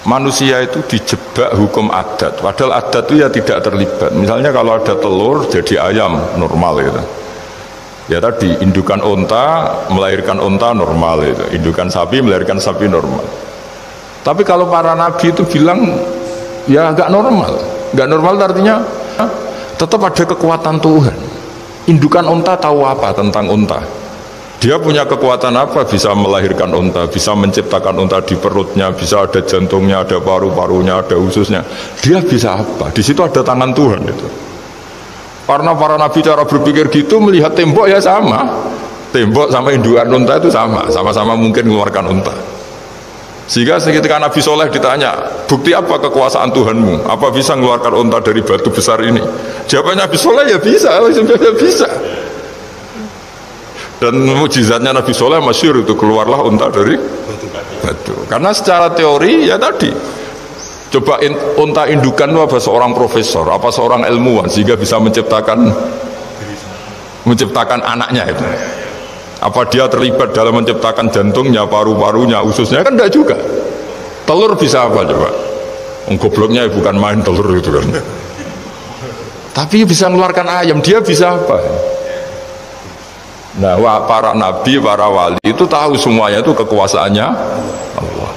Speaker 2: Manusia itu dijebak hukum adat, padahal adat itu ya tidak terlibat. Misalnya kalau ada telur jadi ayam normal gitu. Ya tadi indukan unta melahirkan unta normal itu, indukan sapi melahirkan sapi normal. Tapi kalau para nabi itu bilang ya nggak normal. Nggak normal artinya tetap ada kekuatan Tuhan. Indukan unta tahu apa tentang unta? Dia punya kekuatan apa? Bisa melahirkan unta, bisa menciptakan unta di perutnya, bisa ada jantungnya, ada paru-parunya, ada ususnya. Dia bisa apa? Di situ ada tangan Tuhan itu. Karena para nabi cara berpikir gitu, melihat tembok ya sama. Tembok sama indukan unta itu sama, sama-sama mungkin mengeluarkan unta. Sehingga ketika Nabi Soleh ditanya, bukti apa kekuasaan Tuhanmu? Apa bisa mengeluarkan unta dari batu besar ini? Jawabannya Nabi Soleh ya bisa, ya bisa. Dan mukjizatnya Nabi Soleh masyhur itu, keluarlah unta dari batu. Karena secara teori ya tadi, coba unta indukan itu apa seorang profesor, apa seorang ilmuwan sehingga bisa menciptakan anaknya itu. Apa dia terlibat dalam menciptakan jantungnya, paru-parunya, ususnya? Kan enggak juga. Telur bisa apa coba? Gobloknya bukan main telur itu kan. Tapi bisa mengeluarkan ayam, dia bisa apa? Nah, para nabi, para wali itu tahu semuanya itu kekuasaannya Allah.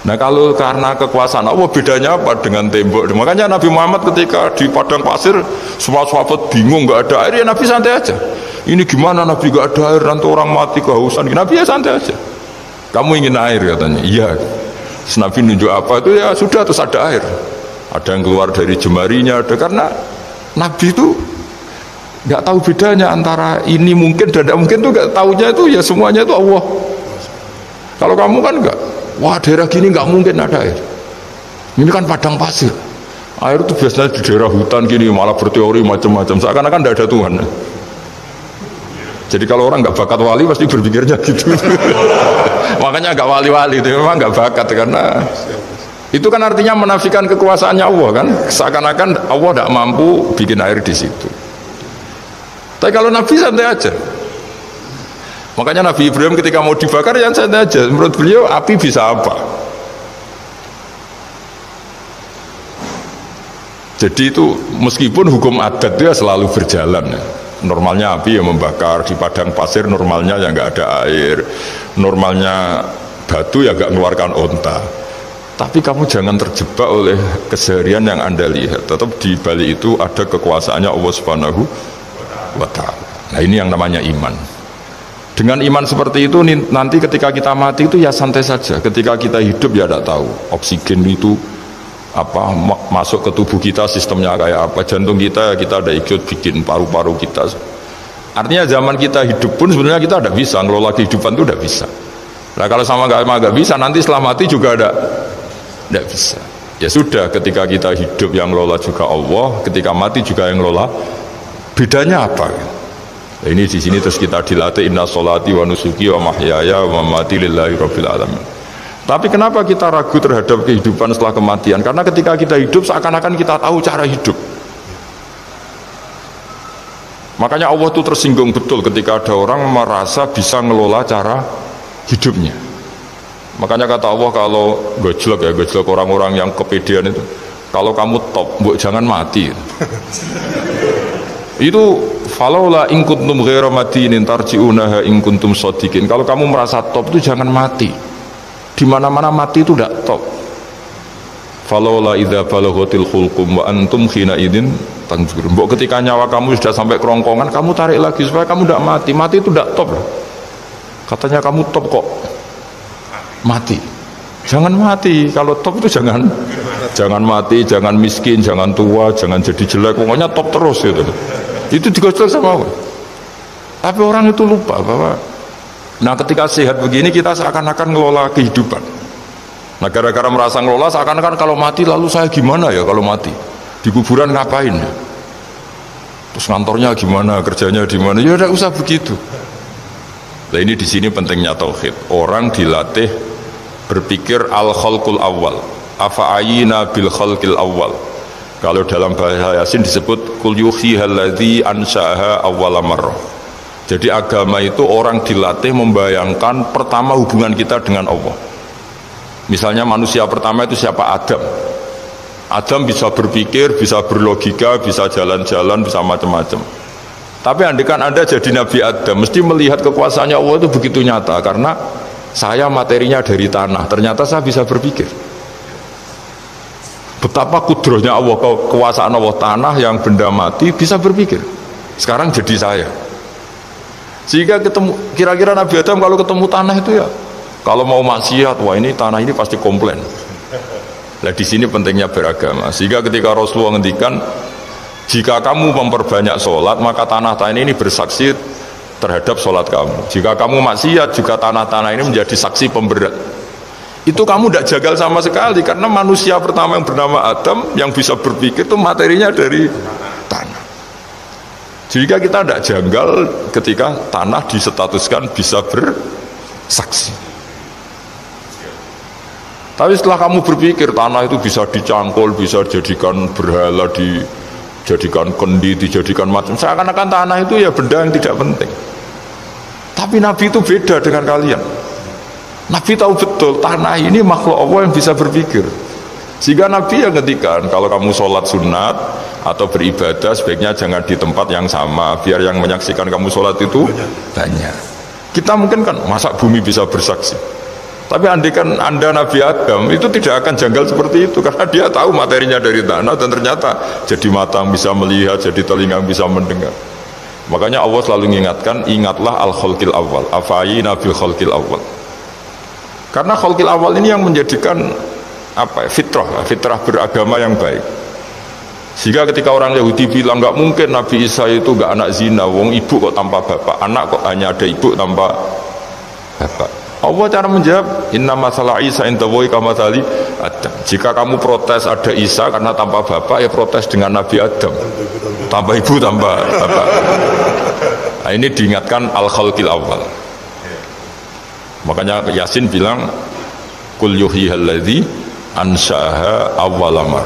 Speaker 2: Nah, kalau karena kekuasaan Allah, bedanya apa dengan tembok? Makanya Nabi Muhammad ketika di padang pasir, semua sahabat bingung, nggak ada air, ya Nabi santai aja. Ini gimana Nabi nggak ada air, nanti orang mati kehausan. Nabi ya santai aja. Kamu ingin air katanya, iya. Terus Nabi nunjuk apa itu ya sudah, terus ada air. Ada yang keluar dari jemarinya, ada, karena Nabi itu nggak tahu bedanya antara ini mungkin dan tidak mungkin, tuh nggak tahunya itu ya semuanya itu Allah. Kalau kamu kan nggak, wah daerah gini nggak mungkin ada air. Ini kan padang pasir. Air itu biasanya di daerah hutan gini malah berteori macam-macam. Seakan-akan tidak ada Tuhan. Jadi kalau orang nggak bakat wali pasti berpikirnya gitu. Makanya nggak wali-wali itu memang nggak bakat, karena itu kan artinya menafikan kekuasaannya Allah kan. Seakan-akan Allah tidak mampu bikin air di situ. Tapi kalau Nabi santai aja. Makanya Nabi Ibrahim ketika mau dibakar yang santai aja. Menurut beliau api bisa apa? Jadi itu meskipun hukum adat itu ya selalu berjalan ya. Normalnya api yang membakar di padang pasir, normalnya ya nggak ada air, normalnya batu ya nggak mengeluarkan onta. Tapi kamu jangan terjebak oleh keseharian yang Anda lihat. Tetap di balik itu ada kekuasaannya Allah Subhanahu wa ta'ala. Nah, ini yang namanya iman. Dengan iman seperti itu nanti ketika kita mati itu ya santai saja. Ketika kita hidup ya tidak tahu oksigen itu apa masuk ke tubuh kita sistemnya kayak apa, jantung kita ada ikut bikin, paru-paru kita. Artinya zaman kita hidup pun sebenarnya kita tidak bisa ngelola kehidupan, itu tidak bisa. Nah kalau sama nggak bisa, nanti setelah mati juga tidak bisa. Ya sudah, ketika kita hidup yang ngelola juga Allah, ketika mati juga yang ngelola. Bedanya apa? Nah, ini di sini terus kita dilatih inna sholati wa nusuki wa mahyaya wa mamati lillahi rabbil alamin. Tapi kenapa kita ragu terhadap kehidupan setelah kematian? Karena ketika kita hidup seakan-akan kita tahu cara hidup. Makanya Allah itu tersinggung betul ketika ada orang merasa bisa ngelola cara hidupnya. Makanya kata Allah, kalau gojlok orang-orang yang kepedean itu, kalau kamu top, jangan mati. Itu falaula in kuntum ghaira madinin tarji'unaha in kuntum shadiqin. Kalau kamu merasa top itu jangan mati. Di mana-mana mati itu tidak top. Falaula idza balaghatil khulqum wa antum khina idin tanzurun. Mbok ketika nyawa kamu sudah sampai kerongkongan, kamu tarik lagi supaya kamu tidak mati. Mati itu tidak top. Katanya kamu top kok mati. Jangan mati. Kalau top itu jangan mati, jangan miskin, jangan tua, jangan jadi jelek. Pokoknya top terus gitu. Itu digosok sama Allah. Tapi orang itu lupa bahwa ketika sehat begini kita seakan-akan ngelola kehidupan. Nah gara-gara merasa ngelola seakan-akan kalau mati lalu saya gimana ya kalau mati? Di kuburan ngapain ya? Terus kantornya gimana, kerjanya di mana? Ya tidak usah begitu. Nah ini di sini pentingnya tauhid. Orang dilatih berpikir al-khalqul awal. Afa'ayina bil khalqil awal. Kalau dalam bahasa Yasin disebut kul yuhyi alladzi ansha'aha awwala marrah. Jadi agama itu orang dilatih membayangkan pertama hubungan kita dengan Allah. Misalnya manusia pertama itu siapa? Adam. Adam bisa berpikir, bisa berlogika, bisa jalan-jalan, bisa macam-macam. Tapi andaikan Anda jadi Nabi Adam, mesti melihat kekuasaannya Allah itu begitu nyata. Karena saya materinya dari tanah, ternyata saya bisa berpikir. Betapa kudrohnya Allah, kekuasaan Allah, tanah yang benda mati bisa berpikir. Sekarang jadi saya. Sehingga kira-kira Nabi Adam kalau ketemu tanah itu ya, kalau mau maksiat, wah ini tanah ini pasti komplain. Nah di sini pentingnya beragama. Sehingga ketika Rasulullah ngendikan, jika kamu memperbanyak sholat, maka tanah-tanah ini bersaksi terhadap sholat kamu. Jika kamu maksiat, juga tanah-tanah ini menjadi saksi pemberat. Itu kamu tidak jagal sama sekali, karena manusia pertama yang bernama Adam yang bisa berpikir itu materinya dari tanah. Jika kita tidak janggal ketika tanah disetatuskan bisa bersaksi. Tapi setelah kamu berpikir tanah itu bisa dicangkul, bisa dijadikan berhala, dijadikan kendi, dijadikan macam, seakan-akan tanah itu ya benda yang tidak penting. Tapi Nabi itu beda dengan kalian. Nabi tahu betul tanah ini makhluk Allah yang bisa berpikir. Sehingga Nabi yang ngetikan, kalau kamu sholat sunat atau beribadah sebaiknya jangan di tempat yang sama, biar yang menyaksikan kamu sholat itu banyak. Kita mungkin kan masa bumi bisa bersaksi, tapi andai kan Anda Nabi Adam itu tidak akan janggal seperti itu, karena dia tahu materinya dari tanah dan ternyata jadi mata yang bisa melihat, jadi telinga yang bisa mendengar. Makanya Allah selalu mengingatkan, ingatlah al-khalqil awal, afayina bil khalqil awal. Karena khalqil awal ini yang menjadikan fitrah beragama yang baik. Sehingga ketika orang Yahudi bilang nggak mungkin Nabi Isa itu nggak anak zina, wong ibu kok tanpa bapak, anak kok hanya ada ibu tanpa bapak. Allah cara menjawab, inna masalah Isa indallahi kamathali Adam. Jika kamu protes ada Isa karena tanpa bapak, ya protes dengan Nabi Adam, tanpa ibu tanpa bapak. Nah, ini diingatkan al-khalqil awal. Makanya Yasin bilang, kul yuhyihalladzi ansa'aha awwalamar.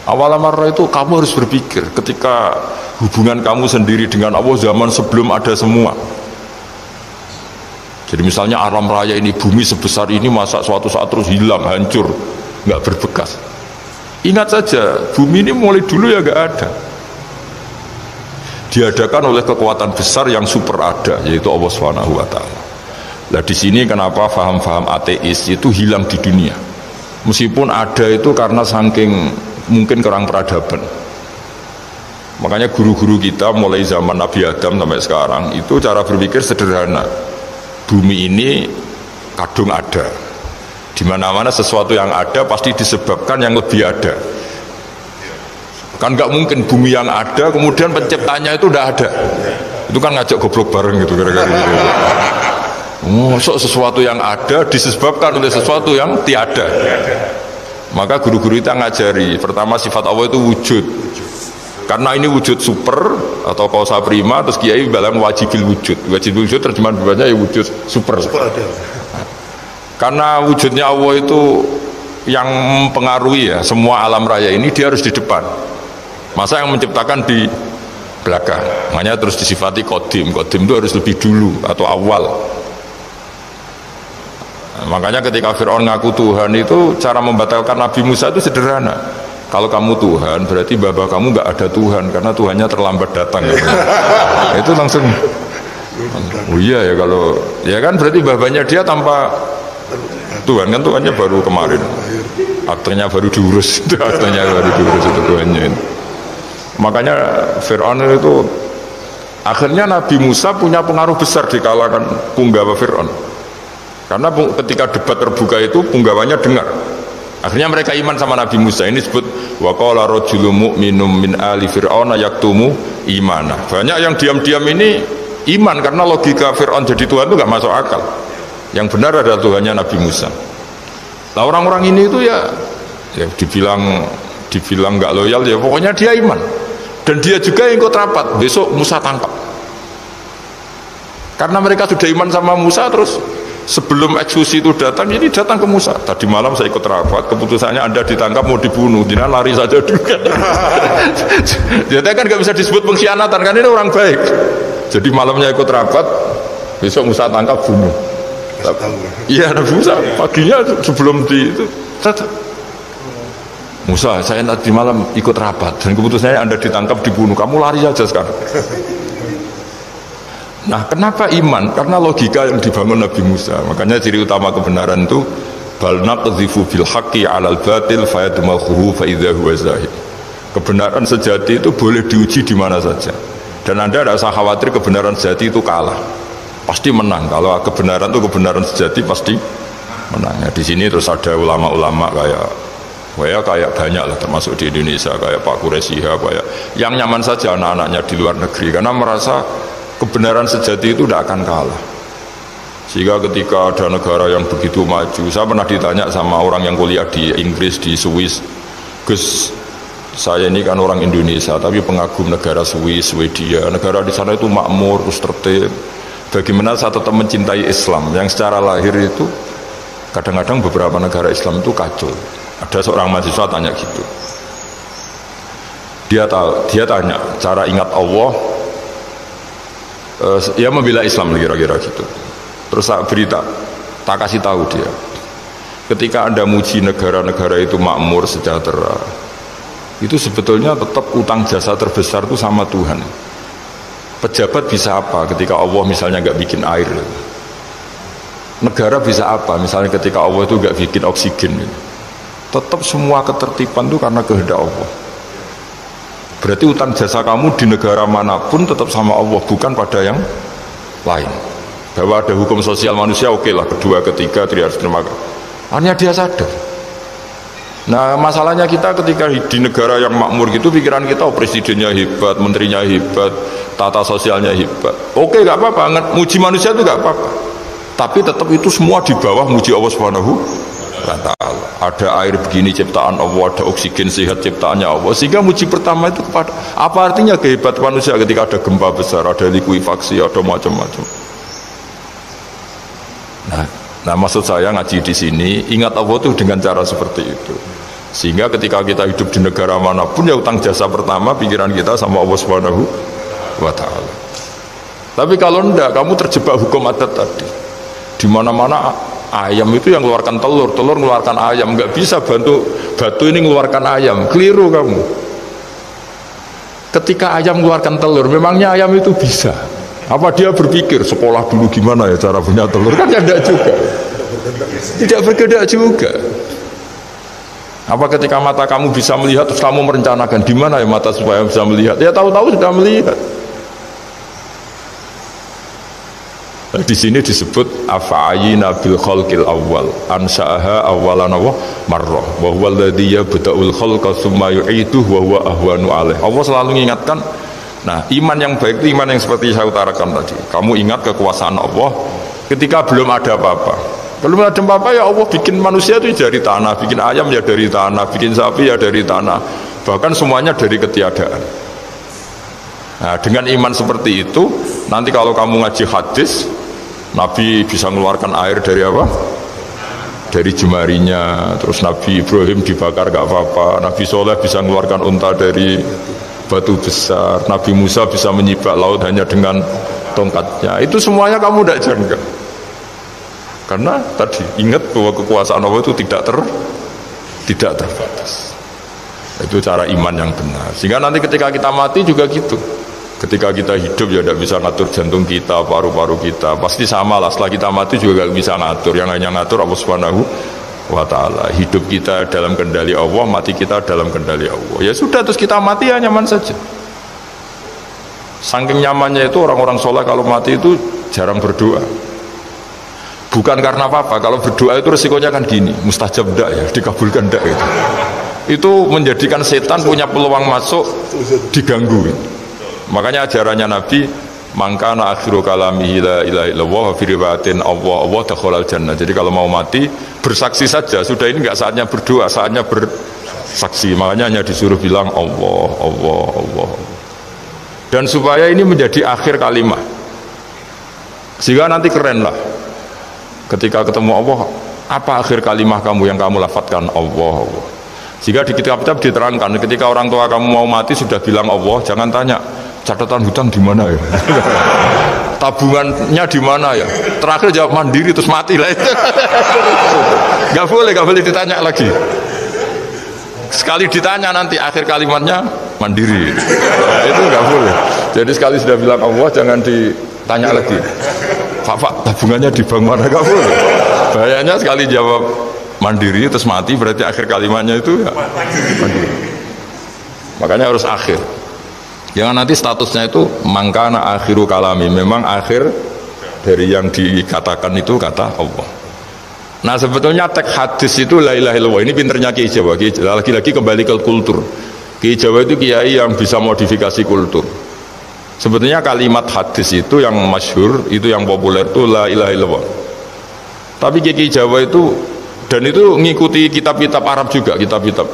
Speaker 2: Awalamar itu kamu harus berpikir ketika hubungan kamu sendiri dengan Allah zaman sebelum ada semua. Jadi misalnya alam raya ini, bumi sebesar ini, masa suatu saat terus hilang, hancur, nggak berbekas. Ingat saja, bumi ini mulai dulu ya nggak ada. Diadakan oleh kekuatan besar yang super ada, yaitu Allah Subhanahu wa Ta'ala. Nah di sini kenapa faham-faham ateis itu hilang di dunia. Meskipun ada itu karena saking mungkin kurang peradaban. Makanya guru-guru kita mulai zaman Nabi Adam sampai sekarang itu cara berpikir sederhana. Bumi ini kadung ada. Di mana-mana sesuatu yang ada pasti disebabkan yang lebih ada. Kan nggak mungkin bumi yang ada kemudian penciptanya itu udah ada. Itu kan ngajak goblok bareng gitu kira-kira gitu. Sesuatu yang ada disebabkan oleh sesuatu yang tiada. Maka guru-guru kita ngajari, pertama sifat Allah itu wujud. Karena ini wujud super atau kausa prima, terus kiai bilang wajibil wujud. Wajibil wujud terjemahan bebasnya ya wujud super. Karena wujudnya Allah itu yang mempengaruhi ya semua alam raya ini, dia harus di depan. Masa yang menciptakan di belakang? Makanya terus disifati qadim. Qadim itu harus lebih dulu atau awal. Makanya ketika Fir'aun ngaku Tuhan itu cara membatalkan Nabi Musa itu sederhana. Kalau kamu Tuhan berarti bapak kamu nggak ada Tuhan karena Tuhannya terlambat datang. Itu langsung. Oh iya ya, kalau ya kan berarti babanya dia tanpa Tuhan, kan Tuhannya baru kemarin. Aktenya baru diurus, itu aktenya baru diurus itu Tuhannya. Makanya Fir'aun itu akhirnya Nabi Musa punya pengaruh besar di kalangan punggawa Fir'aun. Karena ketika debat terbuka itu punggawannya dengar. Akhirnya mereka iman sama Nabi Musa. Ini disebut wa qala rajulun mu'minun min ali fir'auna yaktumu imana. Banyak yang diam-diam ini iman karena logika Fir'aun jadi Tuhan itu gak masuk akal. Yang benar adalah Tuhannya Nabi Musa. Nah orang-orang ini itu ya dibilang gak loyal ya pokoknya dia iman. Dan dia juga yang ikut rapat. Besok Musa tangkap. Karena mereka sudah iman sama Musa, terus sebelum eksekusi itu datang, ini datang ke Musa. Tadi malam saya ikut rapat, keputusannya Anda ditangkap mau dibunuh, jangan lari saja dulu. Jadi kan nggak bisa disebut pengkhianatan, kan ini orang baik. Jadi malamnya ikut rapat, besok Musa tangkap bunuh. Iya Nabi Musa paginya sebelum itu Musa, saya tadi malam ikut rapat dan keputusannya Anda ditangkap dibunuh, kamu lari saja sekarang. Nah kenapa iman? Karena logika yang dibangun Nabi Musa. Makanya ciri utama kebenaran itu bal naqdhifu bil haqqi 'alal batil fayadmaghuhu fa idza huwa zahid. Kebenaran sejati itu boleh diuji di mana saja. Dan Anda tidak usah khawatir kebenaran sejati itu kalah. Pasti menang. Kalau kebenaran itu kebenaran sejati pasti menang. Ya, di sini terus ada ulama-ulama kayak banyak lah, termasuk di Indonesia kayak Pak Quraisy, kayak yang nyaman saja anak-anaknya di luar negeri karena merasa kebenaran sejati itu tidak akan kalah. Sehingga ketika ada negara yang begitu maju, saya pernah ditanya sama orang yang kuliah di Inggris, di Swiss, Gus, saya ini kan orang Indonesia tapi pengagum negara Swiss, Swedia, negara di sana itu makmur, terus tertib. Bagaimana saya tetap mencintai Islam yang secara lahir itu kadang-kadang beberapa negara Islam itu kacau. Ada seorang mahasiswa tanya gitu, dia tanya cara ingat Allah, ya membela Islam kira-kira gitu. Terus tak kasih tahu dia, ketika Anda muji negara-negara itu makmur, sejahtera, itu sebetulnya tetap utang jasa terbesar itu sama Tuhan. Pejabat bisa apa ketika Allah misalnya nggak bikin air? Negara bisa apa misalnya ketika Allah itu nggak bikin oksigen? Tetap semua ketertiban itu karena kehendak Allah. Berarti utang jasa kamu di negara manapun tetap sama Allah, bukan pada yang lain. Bahwa ada hukum sosial manusia, oke lah, kedua, ketiga, dia harus terima kasih. Hanya dia sadar. Nah masalahnya kita ketika di negara yang makmur gitu, pikiran kita, oh presidennya hebat, menterinya hebat, tata sosialnya hebat. Oke, gak apa-apa, muji manusia itu gak apa-apa. Tapi tetap itu semua di bawah muji Allah Subhanahu wa ta'ala. Ada air begini ciptaan Allah, ada oksigen sehat ciptaannya Allah. Sehingga muji pertama itu kepada apa artinya kehebatan manusia ketika ada gempa besar, ada likuifaksi, ada macam-macam. Nah maksud saya ngaji di sini, ingat Allah itu dengan cara seperti itu. Sehingga ketika kita hidup di negara manapun, ya utang jasa pertama pikiran kita sama Allah Subhanahu wa ta'ala. Tapi kalau enggak, kamu terjebak hukum adat tadi. Di mana-mana ayam itu yang mengeluarkan telur, telur mengeluarkan ayam, nggak bisa bantu batu ini mengeluarkan ayam. Keliru kamu. Ketika ayam mengeluarkan telur, memangnya ayam itu bisa? Apa dia berpikir sekolah dulu gimana ya cara punya telur? Kan tidak juga. Tidak bergerak juga. Apa ketika mata kamu bisa melihat terus kamu merencanakan di mana ya mata supaya bisa melihat? Ya tahu-tahu sudah melihat. Nah, di sini disebut afa'ayina bil khalqil awwal ansa'aha awwalan wa marrah wa huwa alladhi yabda'ul khalqa tsumma yu'iduhu wa huwa ahwanu alaih. Allah selalu mengingatkan. Nah, iman yang baik itu iman yang seperti saya utarakan tadi. Kamu ingat kekuasaan Allah ketika belum ada apa-apa. Belum ada apa-apa ya Allah bikin manusia itu dari tanah, bikin ayam ya dari tanah, bikin sapi ya dari tanah. Bahkan semuanya dari ketiadaan. Nah, dengan iman seperti itu, nanti kalau kamu ngaji hadis, Nabi bisa mengeluarkan air dari apa? Dari jemarinya. Terus Nabi Ibrahim dibakar gak apa-apa. Nabi Soleh bisa mengeluarkan unta dari batu besar. Nabi Musa bisa menyibak laut hanya dengan tongkatnya. Itu semuanya kamu tidak jangka. Karena tadi ingat bahwa kekuasaan Allah itu tidak terbatas. Itu cara iman yang benar. Sehingga nanti ketika kita mati juga gitu. Ketika kita hidup ya tidak bisa ngatur jantung kita, paru-paru kita. Pasti sama lah, setelah kita mati juga gak bisa ngatur. Yang hanya ngatur Allah Subhanahu wa ta'ala. Hidup kita dalam kendali Allah, mati kita dalam kendali Allah. Ya sudah, terus kita mati ya nyaman saja. Saking nyamannya itu orang-orang soleh kalau mati itu jarang berdoa. Bukan karena apa-apa, kalau berdoa itu resikonya kan gini, mustajab ndak ya, dikabulkan ndak gitu. Itu menjadikan setan punya peluang masuk, diganggu. Makanya ajarannya Nabi, mangkana akhiru kalamihi la ilaha illallah fi riwayatin Allah dakhalal jannah. Jadi kalau mau mati bersaksi saja, sudah ini enggak saatnya berdoa, saatnya bersaksi. Makanya hanya disuruh bilang Allah, Allah, Allah. Dan supaya ini menjadi akhir kalimat. Sehingga nanti keren lah. Ketika ketemu Allah, apa akhir kalimat kamu yang kamu lafadzkan? Allah, Allah. Jika di kitab-kitab diterangkan, ketika orang tua kamu mau mati sudah bilang Allah, jangan tanya catatan hutang di mana ya, tabungannya di mana ya. Terakhir jawab mandiri terus mati lah. Gak boleh ditanya lagi. Sekali ditanya nanti akhir kalimatnya mandiri. Itu gak boleh. Jadi sekali sudah bilang Allah, jangan ditanya lagi. Pak, tabungannya di bank mana? Gak boleh. Bahayanya sekali jawab mandiri terus mati, berarti akhir kalimatnya itu ya mandiri. Makanya harus akhir. Jangan nanti statusnya itu mangkana akhiru kalami, memang akhir dari yang dikatakan itu kata Allah. Nah sebetulnya teks hadis itu la ilaha illallah. Ini pinternya Kiai Jawa. Lagi-lagi kembali ke kultur. Kiai Jawa itu kiai yang bisa modifikasi kultur. Sebetulnya kalimat hadis itu yang masyhur, itu yang populer itu la ilaha illallah. Tapi Kiai Jawa itu, dan itu ngikuti kitab-kitab Arab juga, kitab-kitab.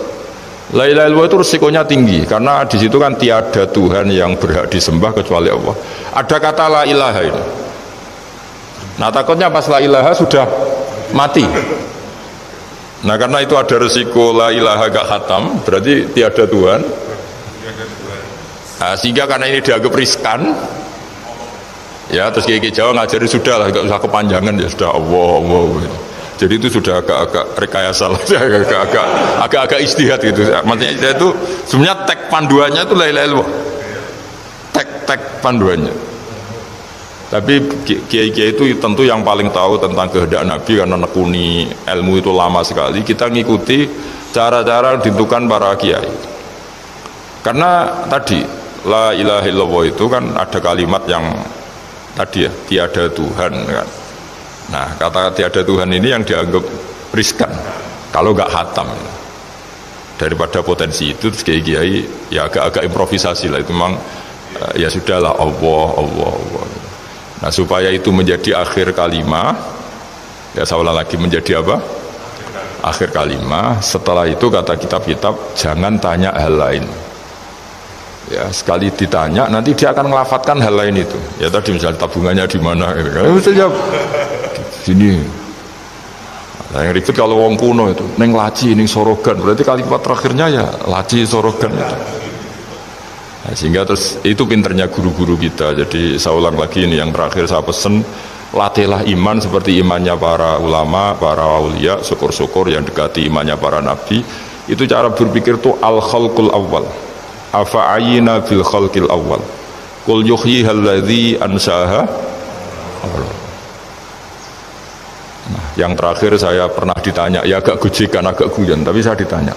Speaker 2: La ilaha illallah itu resikonya tinggi karena di situ kan tiada Tuhan yang berhak disembah kecuali Allah. Ada kata la ilaha ini. Nah takutnya pas la ilaha sudah mati. Nah karena itu ada resiko la ilaha gak khatam, berarti tiada Tuhan. Nah, sehingga karena ini dianggap riskan, ya terus Kiai Jawa ngajari sudah lah, gak usah kepanjangan ya sudah Allah, Allah. Jadi itu sudah agak-agak rekayasa lah, agak-agak istihad gitu. Maksudnya itu sebenarnya teks panduannya itu la ilaha illallah. Teks panduannya. Tapi kiai-kiai itu tentu yang paling tahu tentang kehendak Nabi karena nekuni ilmu itu lama sekali. Kita ngikuti cara-cara ditentukan para kiai. Karena tadi la ilaha illallah itu kan ada kalimat yang tadi ya, tiada Tuhan kan. Nah, kata tiada Tuhan ini yang dianggap riskan kalau nggak hatam. Daripada potensi itu kiai-kiai ya agak-agak improvisasi lah, itu memang ya sudahlah Allah. Nah, supaya itu menjadi akhir kalimah, ya saya ulang lagi, menjadi apa? Akhir kalimah. Setelah itu kata kitab-kitab jangan tanya hal lain. Ya, sekali ditanya nanti dia akan melafatkan hal lain itu. Ya tadi misalnya tabungannya di mana gitu. Misalnya sini. Nah, yang ribet kalau wong kuno itu neng laci, neng sorogan, berarti kalimat terakhirnya ya laci sorogan itu. Nah, sehingga terus itu pinternya guru-guru kita. Jadi saya ulang lagi ini yang terakhir saya pesen, latihlah iman seperti imannya para ulama, para aulia, syukur-syukur yang dekati imannya para nabi. Itu cara berpikir tuh al-khalqul awal. Afa'ayina bil khalqil awal. Qul yuhyihal ladzi anshaha. Nah, yang terakhir saya pernah ditanya, ya agak gojekan, agak guyon, tapi saya ditanya.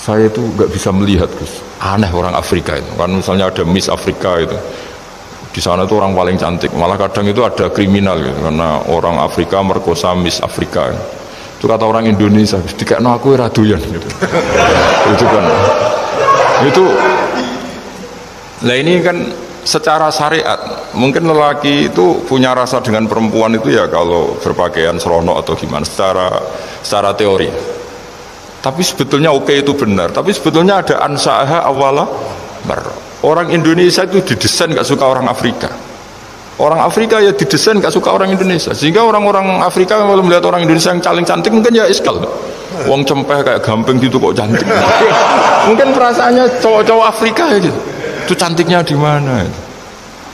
Speaker 2: Saya itu nggak bisa melihat, Gus. Aneh orang Afrika itu. Kan misalnya ada Miss Afrika itu. Di sana itu orang paling cantik. Malah kadang itu ada kriminal gitu, karena orang Afrika merkosa Miss Afrika. Itu kata orang Indonesia, dikekno aku ora doyan gitu. Itu kan. Itu. Nah ini kan secara syariat, mungkin lelaki itu punya rasa dengan perempuan itu ya kalau berpakaian seronok atau gimana secara teori. Tapi sebetulnya oke, itu benar. Tapi sebetulnya ada ansa'aha awala marra. Orang Indonesia itu didesain gak suka orang Afrika. Orang Afrika ya didesain gak suka orang Indonesia. Sehingga orang-orang Afrika kalau melihat orang Indonesia yang paling cantik mungkin ya iskal. Wong cempeh kayak gamping gitu kok cantik. Mungkin perasaannya cowok-cowok Afrika ya gitu. Itu cantiknya di mana?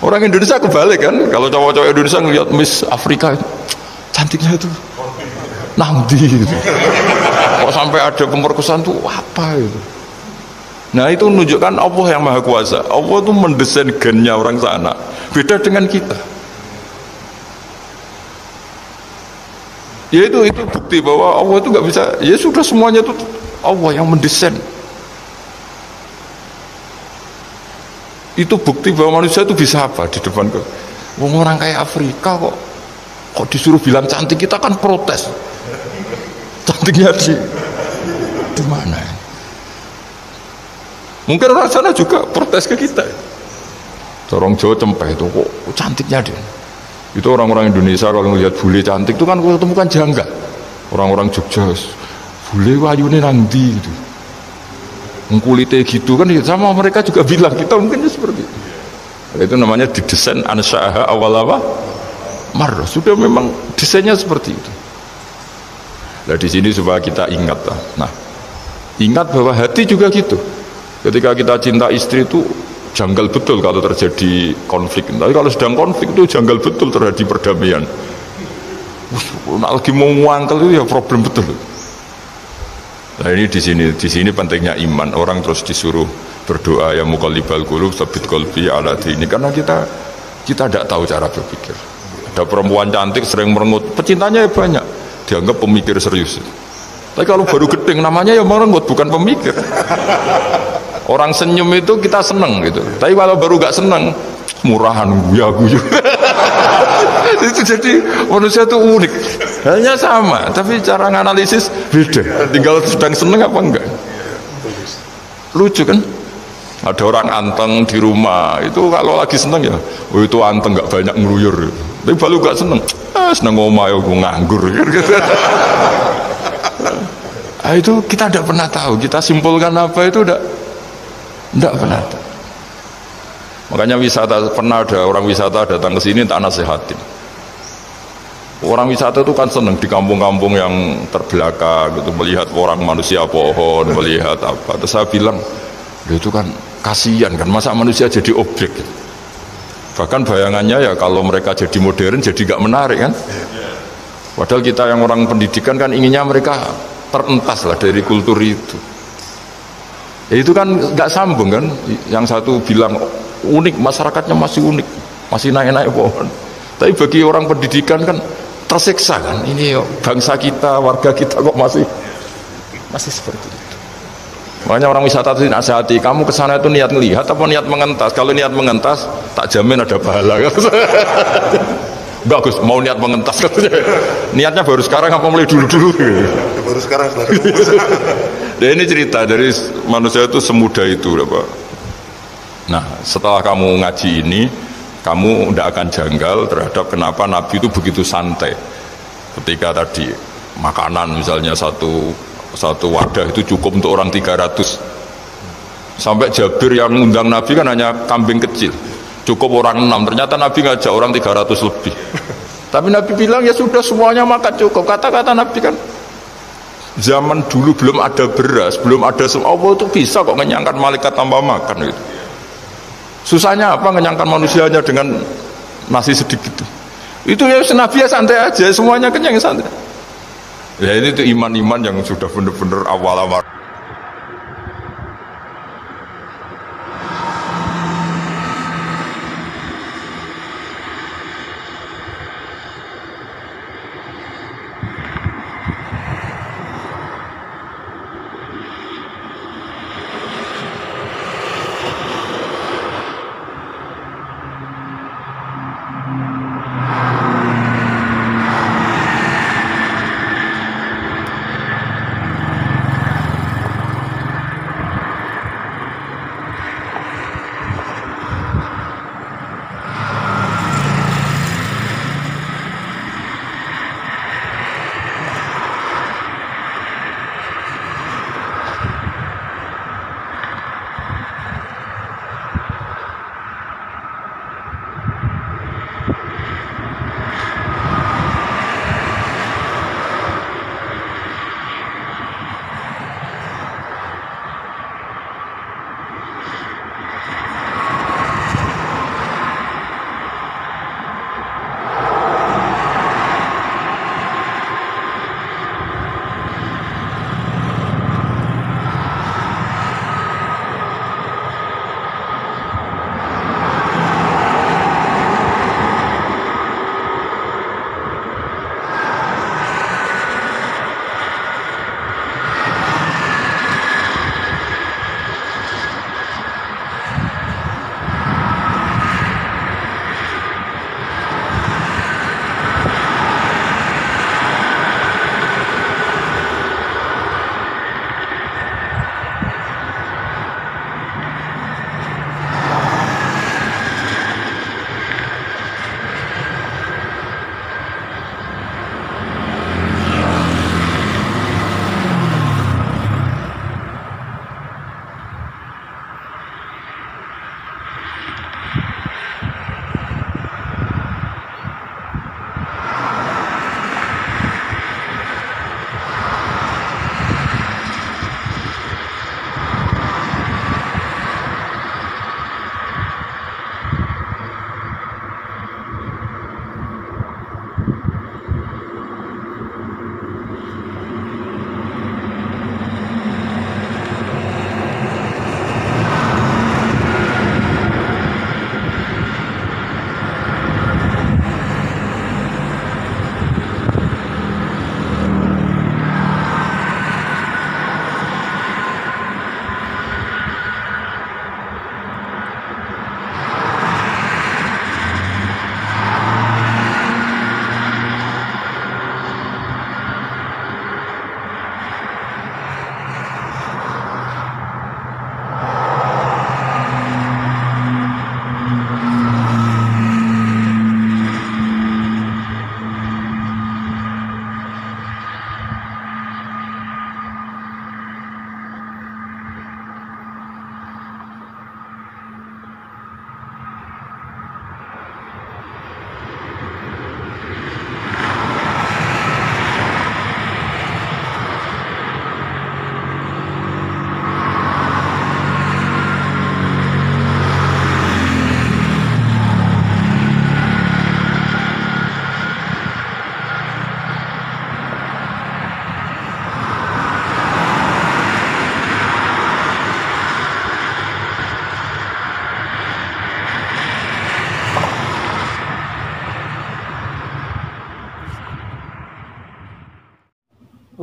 Speaker 2: Orang Indonesia kebalik kan. Kalau cowok-cowok Indonesia ngelihat Miss Afrika itu, cantiknya itu nangdi gitu. Kok sampai ada pemerkosaan tuh apa itu? Nah itu menunjukkan Allah yang Maha Kuasa. Allah itu mendesain gennya orang sana. Beda dengan kita. Ya itu bukti bahwa Allah itu nggak bisa. Ya sudah semuanya itu Allah yang mendesain. Itu bukti bahwa manusia itu bisa apa di depan orang kayak Afrika kok disuruh bilang cantik, kita kan protes. Cantiknya di mana? Mungkin orang sana juga protes ke kita. Orang Jawa cempeh itu kok cantiknya dia. Itu orang-orang Indonesia kalau melihat bule cantik itu kan ketemu kan janggal. Orang-orang Jogja, bule wayune nang ndi gitu. Kulitnya gitu kan sama mereka juga bilang, kita mungkin seperti itu. Itu namanya didesain ansa'aha awal apa? Marrah. Sudah memang desainnya seperti itu. Nah di sini supaya kita ingat lah. Nah, ingat bahwa hati juga gitu. Ketika kita cinta istri itu janggal betul kalau terjadi konflik. Tapi kalau sedang konflik itu janggal betul terjadi perdamaian. Lagi mau ngangkel itu ya problem betul. Nah ini di sini pentingnya iman. Orang terus disuruh berdoa ya muqallibal qulub tsabbit qalbi ala dini, karena kita tidak tahu cara berpikir. Ada perempuan cantik sering merengut, pecintanya ya banyak, dianggap pemikir serius. Tapi kalau baru gedeng namanya ya merengut, bukan pemikir. Orang senyum itu kita seneng gitu. Tapi kalau baru gak seneng, murahan guya-guyu. Itu jadi manusia itu unik. Hanya sama, tapi cara nganalisis beda. Tinggal sedang seneng apa enggak. Lucu kan? Ada orang anteng di rumah, itu kalau lagi seneng ya, oh itu anteng gak banyak ngeluyur. Tapi baru gak seneng, seneng ngomah ya gue nganggur. Nah, itu kita tidak pernah tahu. Kita simpulkan apa itu tidak pernah tahu. Makanya wisata, pernah ada orang wisata datang ke sini tak nasihatin. Orang wisata itu kan seneng di kampung-kampung yang terbelakang gitu, melihat orang manusia pohon, melihat apa. Terus saya bilang, itu kan kasihan kan, masa manusia jadi objek. Bahkan bayangannya ya kalau mereka jadi modern jadi gak menarik kan. Padahal kita yang orang pendidikan kan inginnya mereka terentas lah dari kultur itu. Ya itu kan nggak sambung kan. Yang satu bilang unik, masyarakatnya masih unik, masih naik-naik pohon. Tapi bagi orang pendidikan kan tersiksa kan. Ini bangsa kita, warga kita kok masih seperti itu. Makanya orang wisata itu nasihati, kamu kesana itu niat ngelihat apa niat mengentas? Kalau niat mengentas, tak jamin ada pahala. Bagus, mau niat mengentas katanya. Niatnya baru sekarang apa mulai dulu-dulu?
Speaker 3: Baru sekarang setelah
Speaker 2: Dan ini cerita dari manusia itu semudah itu, Pak. Nah, setelah kamu ngaji ini, kamu tidak akan janggal terhadap kenapa Nabi itu begitu santai. Ketika tadi makanan misalnya satu wadah itu cukup untuk orang 300. Sampai Jabir yang undang Nabi kan hanya kambing kecil, cukup orang 6. Ternyata Nabi ngajak orang 300 lebih. Tapi Nabi bilang ya sudah semuanya makan cukup. Kata-kata Nabi kan zaman dulu belum ada beras, belum ada Allah itu bisa kok ngenyangkan malaikat tanpa makan gitu. Susahnya apa ngenyangkan manusianya dengan nasi sedikit itu ya Nabi ya santai aja, semuanya kenyang santai. Ya ini tuh iman-iman yang sudah benar-benar awal-awal.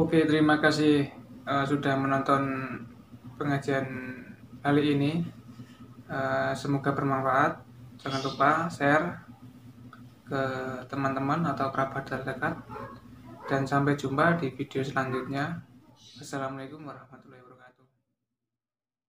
Speaker 1: Oke, terima kasih sudah menonton pengajian kali ini. Semoga bermanfaat. Jangan lupa share ke teman-teman atau kerabat terdekat. Dan sampai jumpa di video selanjutnya. Assalamualaikum warahmatullahi wabarakatuh.